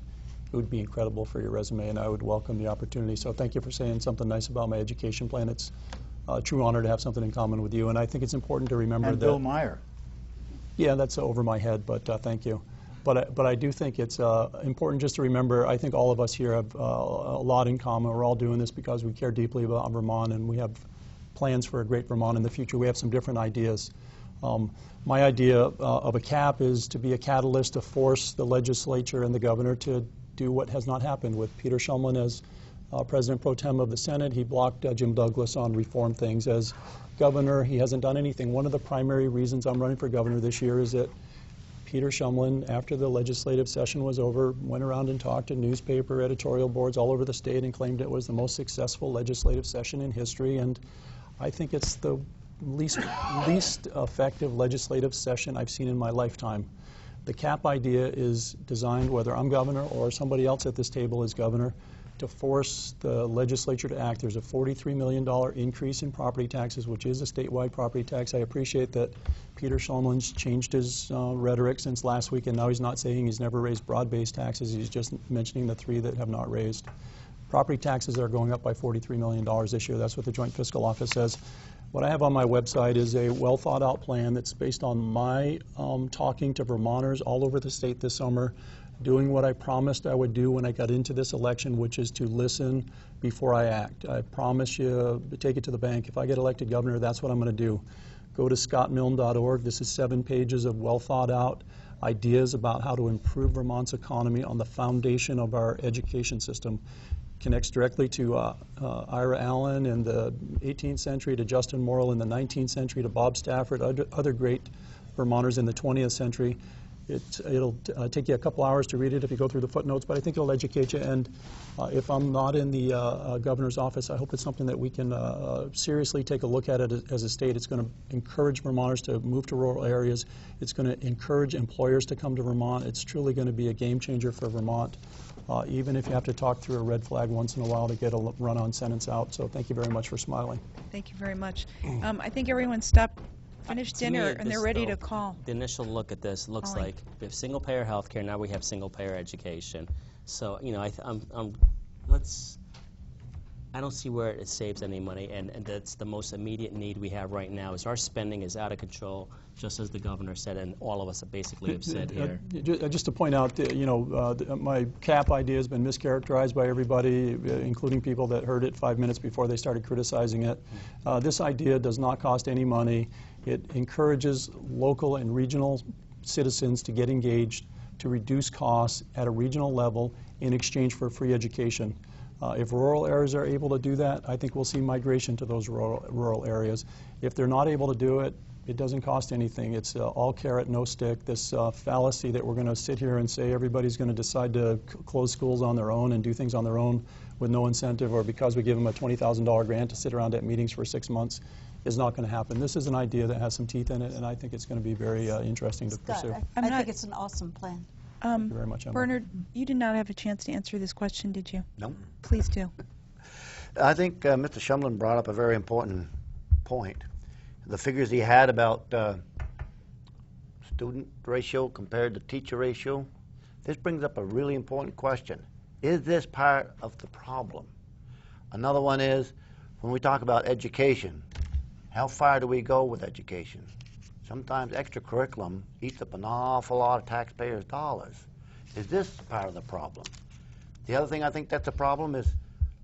it would be incredible for your resume, and I would welcome the opportunity. So thank you for saying something nice about my education plan. It's a true honor to have something in common with you, and I think it's important to remember and that. Bill Meyer. Yeah, that's over my head, but thank you. But I do think it's important just to remember, I think all of us here have a lot in common. We're all doing this because we care deeply about Vermont, and we have plans for a great Vermont in the future. We have some different ideas. My idea of a cap is to be a catalyst to force the legislature and the governor to do what has not happened. With Peter Shumlin as President Pro Tem of the Senate, he blocked Jim Douglas on reform things. As governor, he hasn't done anything. One of the primary reasons I'm running for governor this year is that Peter Shumlin, after the legislative session was over, went around and talked to newspaper editorial boards all over the state and claimed it was the most successful legislative session in history. And I think it's the least effective legislative session I've seen in my lifetime. The cap idea is designed, whether I'm governor or somebody else at this table is governor, to force the legislature to act. There's a $43 million increase in property taxes, which is a statewide property tax. I appreciate that Peter Shumlin's changed his rhetoric since last week, and now he's not saying he's never raised broad-based taxes. He's just mentioning the three that have not raised. Property taxes are going up by $43 million this year. That's what the Joint Fiscal Office says. What I have on my website is a well-thought-out plan that's based on my talking to Vermonters all over the state this summer, doing what I promised I would do when I got into this election, which is to listen before I act. I promise you, take it to the bank. If I get elected governor, that's what I'm going to do. Go to scottmilne.org. This is 7 pages of well-thought-out ideas about how to improve Vermont's economy on the foundation of our education system. Connects directly to Ira Allen in the 18th century, to Justin Morrill in the 19th century, to Bob Stafford, other great Vermonters in the 20th century. It'll take you a couple hours to read it if you go through the footnotes, but I think it'll educate you. And if I'm not in the governor's office, I hope it's something that we can seriously take a look at it as a state. It's going to encourage Vermonters to move to rural areas. It's going to encourage employers to come to Vermont. It's truly going to be a game changer for Vermont, even if you have to talk through a red flag once in a while to get a run-on sentence out. So thank you very much for smiling. Thank you very much. I think everyone finished dinner, and they're ready to call. The initial look at this looks like we have single-payer health care, now we have single-payer education. So, you know, I don't see where it saves any money, and that's the most immediate need we have right now. Is our spending is out of control, just as the governor said, and all of us basically have said here. Just to point out, my cap idea has been mischaracterized by everybody, including people that heard it 5 minutes before they started criticizing it. This idea does not cost any money. It encourages local and regional citizens to get engaged, to reduce costs at a regional level in exchange for free education. If rural areas are able to do that, I think we'll see migration to those rural areas. If they're not able to do it, it doesn't cost anything. It's all carrot, no stick. This fallacy that we're going to sit here and say everybody's going to decide to close schools on their own and do things on their own with no incentive, or because we give them a $20,000 grant to sit around at meetings for 6 months, is not going to happen. This is an idea that has some teeth in it, and I think it's going to be very interesting to pursue. I think it's an awesome plan. Thank you very much, Emma. Bernard, you did not have a chance to answer this question, did you? No. Please do. I think Mr. Shumlin brought up a very important point. The figures he had about student ratio compared to teacher ratio, this brings up a really important question. Is this part of the problem? Another one is, when we talk about education, how far do we go with education? Sometimes extra curriculum eats up an awful lot of taxpayers' dollars. Is this part of the problem? The other thing I think that's a problem is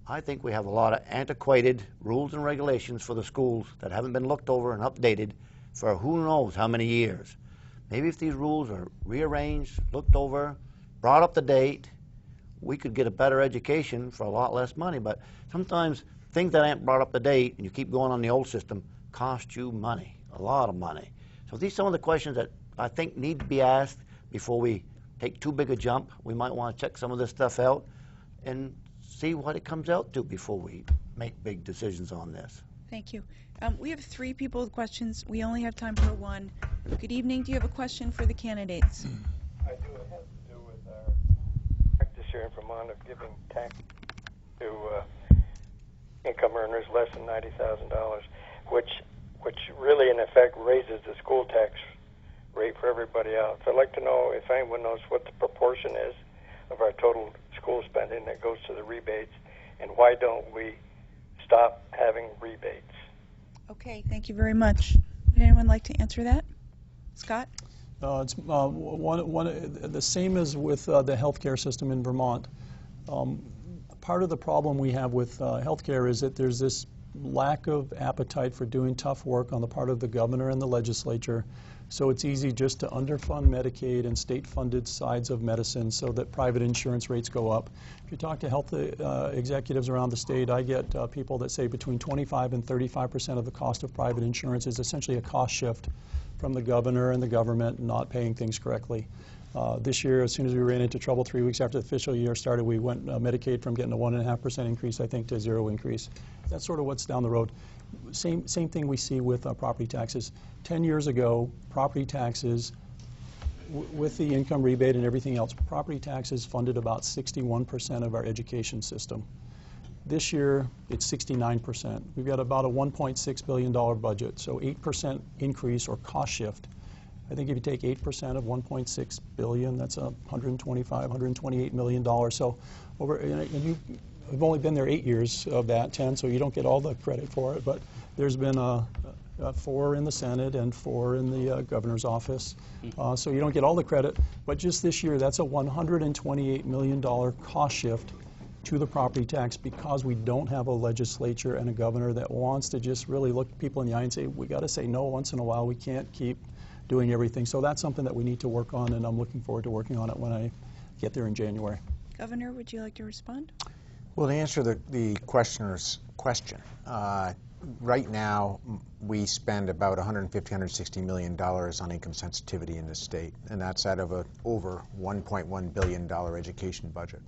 I think we have a lot of antiquated rules and regulations for the schools that haven't been looked over and updated for who knows how many years. Maybe if these rules are rearranged, looked over, brought up to date, we could get a better education for a lot less money. But sometimes things that aren't brought up to date and you keep going on the old system cost you money, a lot of money. So these are some of the questions that I think need to be asked before we take too big a jump. We might want to check some of this stuff out and see what it comes out to before we make big decisions on this. Thank you. We have 3 people with questions. We only have time for 1. Good evening. Do you have a question for the candidates? I do. It has to do with our practice here in Vermont of giving tax to income earners less than $90,000, which really in effect raises the school tax rate for everybody else. I'd like to know if anyone knows what the proportion is of our total school spending that goes to the rebates, and why don't we stop having rebates? Okay, thank you very much. Would anyone like to answer that? Scott? It's the same as with the healthcare system in Vermont. Part of the problem we have with healthcare is that there's this lack of appetite for doing tough work on the part of the governor and the legislature. So it's easy just to underfund Medicaid and state-funded sides of medicine so that private insurance rates go up. If you talk to health executives around the state, I get people that say between 25 and 35% of the cost of private insurance is essentially a cost shift from the governor and the government not paying things correctly. This year, as soon as we ran into trouble 3 weeks after the fiscal year started, we went Medicaid from getting a 1.5% increase, I think, to 0 increase. That's sort of what's down the road. Same thing we see with property taxes. 10 years ago, property taxes, with the income rebate and everything else, property taxes funded about 61% of our education system. This year, it's 69%. We've got about a $1.6 billion budget, so 8% increase or cost shift. I think if you take 8% of 1.6 billion, that's $125, $128 million. So we've only been there 8 years of that, 10, so you don't get all the credit for it. But there's been 4 in the Senate and 4 in the governor's office. So you don't get all the credit. But just this year, that's a $128 million cost shift to the property tax because we don't have a legislature and a governor that wants to just really look people in the eye and say, we got to say no once in a while. We can't keep doing everything. So that's something that we need to work on, and I'm looking forward to working on it when I get there in January. Governor, would you like to respond? Well, to answer the questioner's question, right now we spend about $150, $160 million on income sensitivity in this state, and that's out of a over $1.1 billion education budget.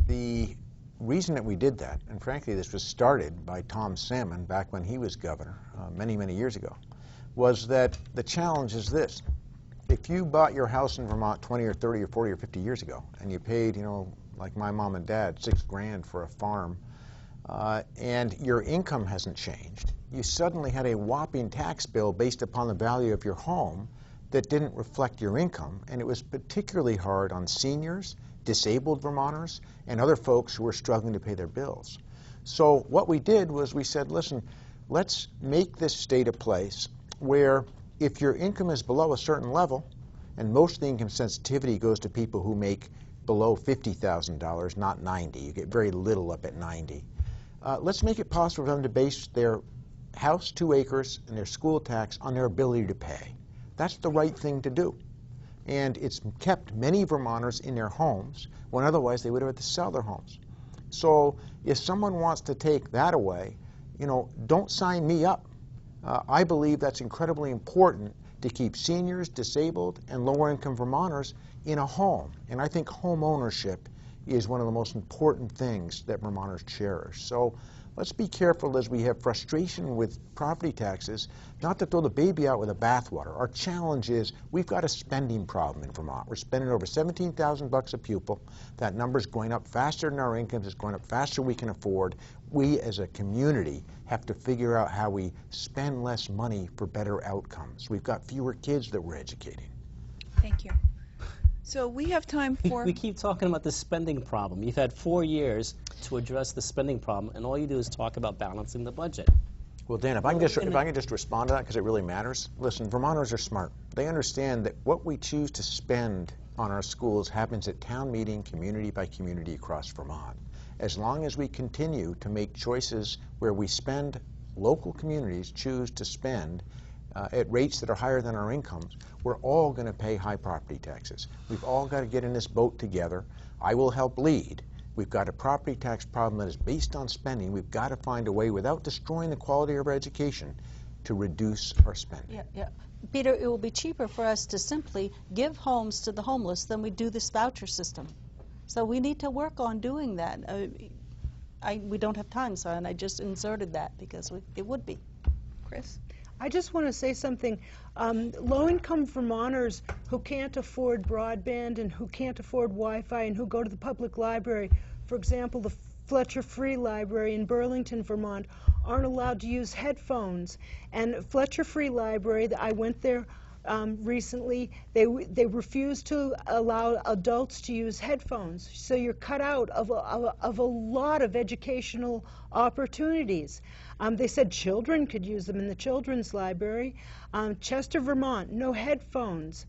The reason that we did that, and frankly this was started by Tom Salmon back when he was governor many, many years ago, was that the challenge is this. If you bought your house in Vermont 20 or 30 or 40 or 50 years ago and you paid, like my mom and dad, $6 grand for a farm, and your income hasn't changed, you suddenly had a whopping tax bill based upon the value of your home that didn't reflect your income, and it was particularly hard on seniors, disabled Vermonters, and other folks who were struggling to pay their bills. So what we did was we said, listen, let's make this state a place where if your income is below a certain level, and most of the income sensitivity goes to people who make below $50,000, not 90. You get very little up at 90. Let's make it possible for them to base their house, 2 acres, and their school tax on their ability to pay. That's the right thing to do. And it's kept many Vermonters in their homes when otherwise they would have had to sell their homes. So if someone wants to take that away, you know, don't sign me up. I believe that's incredibly important to keep seniors, disabled, and lower-income Vermonters in a home. And I think home ownership is one of the most important things that Vermonters cherish. So let's be careful as we have frustration with property taxes, not to throw the baby out with the bathwater. Our challenge is we've got a spending problem in Vermont. We're spending over $17,000 a pupil. That number's going up faster than our incomes. It's going up faster than we can afford. We as a community have to figure out how we spend less money for better outcomes. We've got fewer kids that we're educating. Thank you. So we have time for... We keep talking about the spending problem. You've had 4 years to address the spending problem, and all you do is talk about balancing the budget. Well, Dan, if I can just respond to that, because it really matters. Listen, Vermonters are smart. They understand that what we choose to spend on our schools happens at town meeting, community by community across Vermont. As long as we continue to make choices where we spend, local communities choose to spend at rates that are higher than our incomes, we're all going to pay high property taxes. We've all got to get in this boat together. I will help lead. We've got a property tax problem that is based on spending. We've got to find a way, without destroying the quality of our education, to reduce our spending. Yeah. Peter, it will be cheaper for us to simply give homes to the homeless than we do this voucher system. So we need to work on doing that. We don't have time, so and I just inserted that because it would be. Cris? I just want to say something. Low-income Vermonters who can't afford broadband and who can't afford Wi-Fi and who go to the public library, for example, the Fletcher Free Library in Burlington, Vermont, aren't allowed to use headphones. And Fletcher Free Library, I went there recently, they refuse to allow adults to use headphones. So you're cut out of a lot of educational opportunities. They said children could use them in the children's library. Chester, Vermont, no headphones.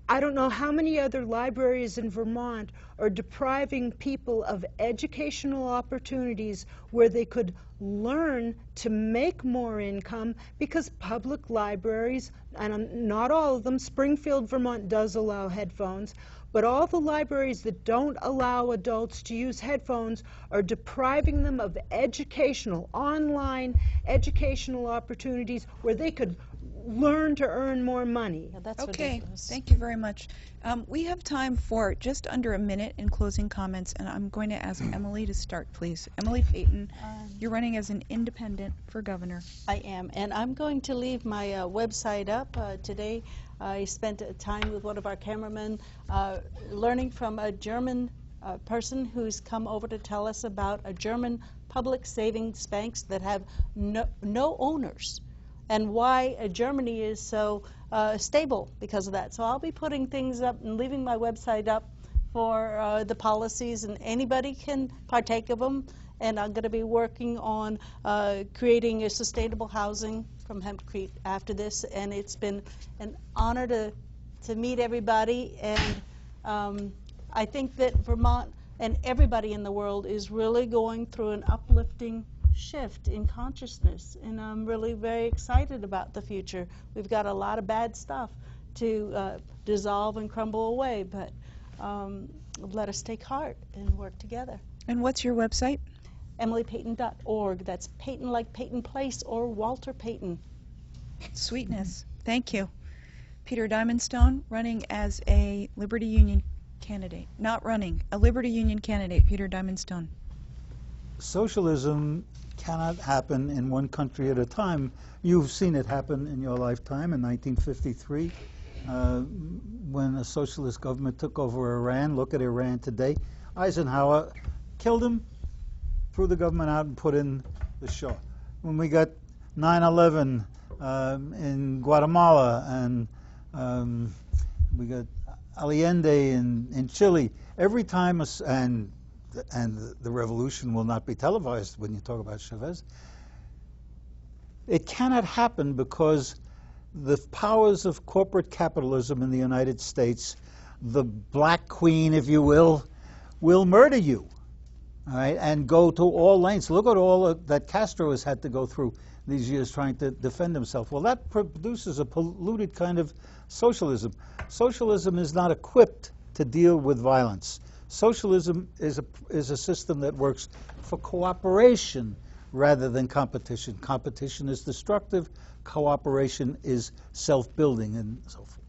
I don't know how many other libraries in Vermont are depriving people of educational opportunities where they could learn to make more income, because public libraries, and not all of them, Springfield, Vermont does allow headphones, but all the libraries that don't allow adults to use headphones are depriving them of educational, online educational opportunities where they could learn to earn more money. Yeah, that's Okay, ridiculous. thank you very much. We have time for just under a minute in closing comments, and I'm going to ask Emily to start, please. Emily Peyton, you're running as an independent for governor. I am, and I'm going to leave my website up today. I spent time with one of our cameramen learning from a German person who's come over to tell us about a German public savings banks that have no owners, and why Germany is so stable because of that. So I'll be putting things up and leaving my website up for the policies, and anybody can partake of them. And I'm going to be working on creating a sustainable housing from Hempcrete after this. And it's been an honor to meet everybody. And I think that Vermont and everybody in the world is really going through an uplifting shift in consciousness, and I'm really very excited about the future. We've got a lot of bad stuff to dissolve and crumble away, but let us take heart and work together. And what's your website? EmilyPeyton.org. That's Peyton like Peyton Place or Walter Peyton. Sweetness. Thank you. Peter Diamondstone, running as a Liberty Union candidate. Not running, a Liberty Union candidate, Peter Diamondstone. Socialism cannot happen in one country at a time. You've seen it happen in your lifetime in 1953 when a socialist government took over Iran. Look at Iran today. Eisenhower killed him, threw the government out, and put in the Shah. When we got 9/11 in Guatemala and We got Allende in Chile. Every time, and the revolution will not be televised when you talk about Chavez. It cannot happen because the powers of corporate capitalism in the United States, the black queen, if you will murder you, all right, and go to all lengths. Look at all that Castro has had to go through these years trying to defend himself. Well, that produces a polluted kind of socialism. Socialism is not equipped to deal with violence. Socialism is a system that works for cooperation rather than competition. Competition is destructive. Cooperation is self-building and so forth.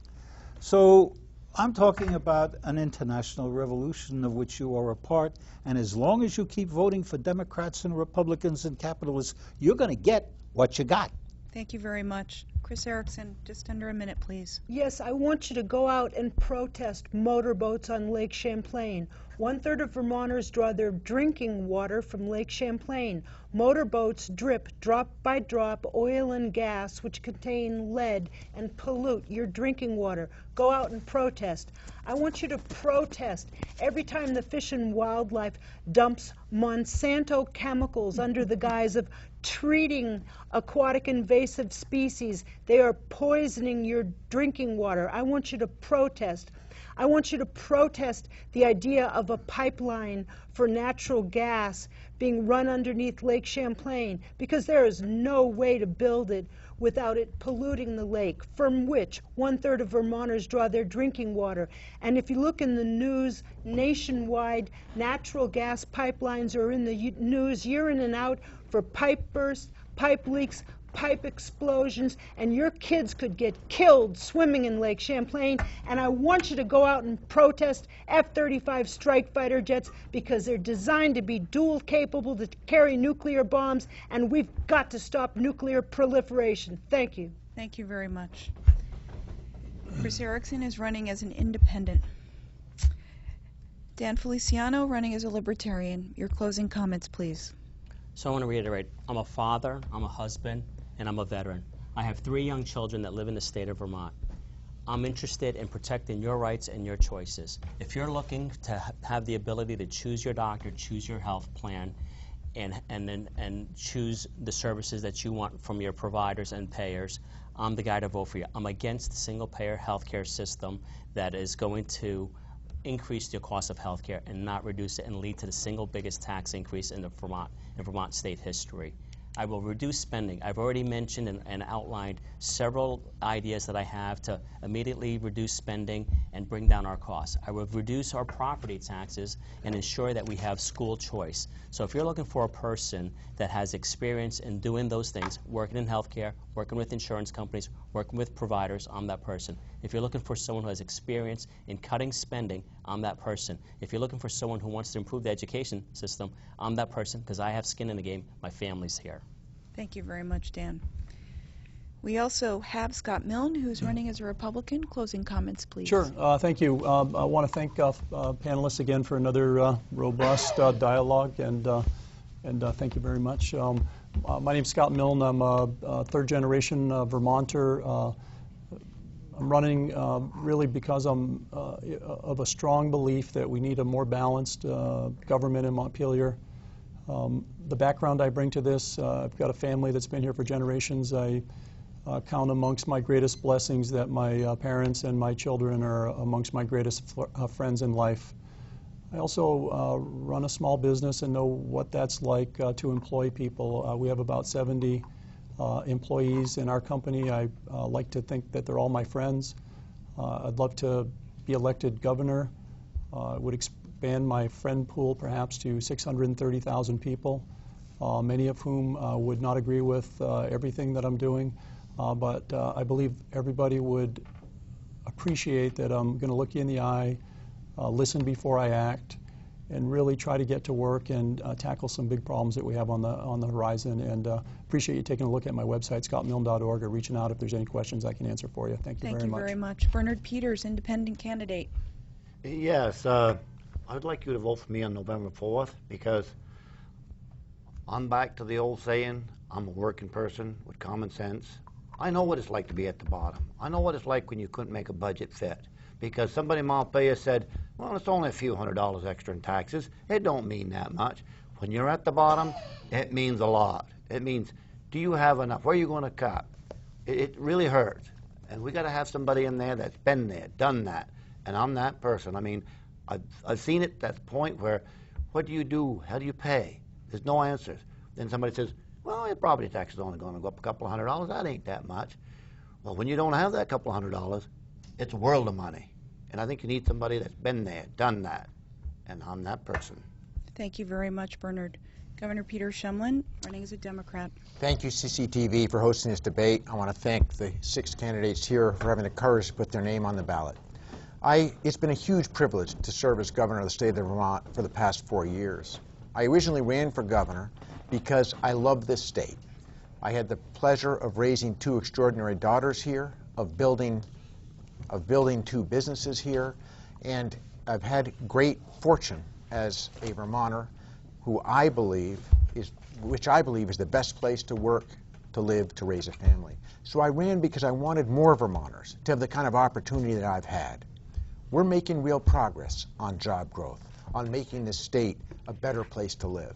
So I'm talking about an international revolution of which you are a part, and as long as you keep voting for Democrats and Republicans and capitalists, you're going to get what you got. Thank you very much. Cris Ericson, just under a minute, please. Yes, I want you to go out and protest motorboats on Lake Champlain. 1/3 of Vermonters draw their drinking water from Lake Champlain. Motorboats drip drop by drop oil and gas which contain lead and pollute your drinking water. Go out and protest. I want you to protest every time the Fish and Wildlife dumps Monsanto chemicals under the guise of treating aquatic invasive species. They are poisoning your drinking water. I want you to protest. I want you to protest the idea of a pipeline for natural gas being run underneath Lake Champlain, because there is no way to build it without it polluting the lake, from which 1/3 of Vermonters draw their drinking water. And if you look in the news nationwide, natural gas pipelines are in the news year in and out for pipe bursts, pipe leaks, pipe explosions, and your kids could get killed swimming in Lake Champlain. And I want you to go out and protest F-35 strike fighter jets, because they're designed to be dual capable to carry nuclear bombs, and we've got to stop nuclear proliferation. Thank you. Thank you very much. Cris Ericson is running as an independent. Dan Feliciano running as a Libertarian. Your closing comments, please. So I want to reiterate, I'm a father, I'm a husband, and I'm a veteran. I have 3 young children that live in the state of Vermont. I'm interested in protecting your rights and your choices. If you're looking to have the ability to choose your doctor, choose your health plan, and choose the services that you want from your providers and payers, I'm the guy to vote for you. I'm against the single-payer healthcare system that is going to increase the cost of healthcare and not reduce it and lead to the single biggest tax increase in Vermont state history. I will reduce spending. I've already mentioned and outlined several ideas that I have to immediately reduce spending and bring down our costs. I will reduce our property taxes and ensure that we have school choice. So if you're looking for a person that has experience in doing those things, working in healthcare, working with insurance companies, working with providers, I'm that person. If you're looking for someone who has experience in cutting spending, I'm that person. If you're looking for someone who wants to improve the education system, I'm that person, because I have skin in the game. My family's here. Thank you very much, Dan. We also have Scott Milne, who's running as a Republican. Closing comments, please. Sure. Thank you. I want to thank panelists again for another robust dialogue, and thank you very much. My name's Scott Milne. I'm a third-generation Vermonter. I'm running really because I'm of a strong belief that we need a more balanced government in Montpelier. The background I bring to this, I've got a family that's been here for generations. I count amongst my greatest blessings that my parents and my children are amongst my greatest friends in life. I also run a small business and know what that's like to employ people. We have about 70 employees in our company. I like to think that they're all my friends. I'd love to be elected governor. Would expand my friend pool perhaps to 630,000 people, many of whom would not agree with everything that I'm doing. But I believe everybody would appreciate that I'm going to look you in the eye, listen before I act, and really try to get to work and tackle some big problems that we have on the horizon. And appreciate you taking a look at my website, scottmilne.org, or reaching out if there's any questions I can answer for you. Thank you very much. Thank you very much. Bernard Peters, independent candidate. Yes, I'd like you to vote for me on November 4th, because I'm back to the old saying, I'm a working person with common sense, I know what it's like to be at the bottom. I know what it's like when you couldn't make a budget fit. Because somebody in Montpelier said, well, it's only a few $100s extra in taxes. It don't mean that much. When you're at the bottom, it means a lot. It means, do you have enough? Where are you going to cut? It really hurts. And we got to have somebody in there that's been there, done that. And I'm that person. I mean, I've seen it at the point where, what do you do? How do you pay? There's no answers. Then somebody says, well, your property tax is only going to go up a couple of $100. That ain't that much. Well, when you don't have that couple of $100, it's a world of money. And I think you need somebody that's been there, done that. And I'm that person. Thank you very much, Bernard. Governor Peter Shumlin, running as a Democrat. Thank you, CCTV, for hosting this debate. I want to thank the 6 candidates here for having the courage to put their name on the ballot. It's been a huge privilege to serve as governor of the state of Vermont for the past 4 years. I originally ran for governor because I love this state. I had the pleasure of raising 2 extraordinary daughters here, of building 2 businesses here, and I've had great fortune as a Vermonter which I believe is the best place to work, to live, to raise a family. So I ran because I wanted more Vermonters to have the kind of opportunity that I've had. We're making real progress on job growth, on making this state a better place to live.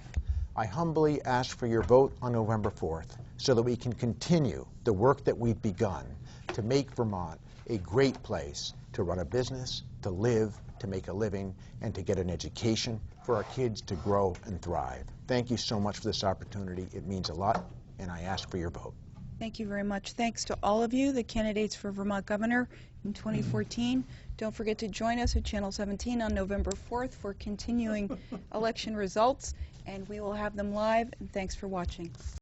I humbly ask for your vote on November 4th so that we can continue the work that we've begun to make Vermont a great place to run a business, to live, to make a living, and to get an education for our kids to grow and thrive. Thank you so much for this opportunity. It means a lot, and I ask for your vote. Thank you very much. Thanks to all of you, the candidates for Vermont Governor in 2014. Don't forget to join us at Channel 17 on November 4th for continuing election results, and we will have them live, and thanks for watching.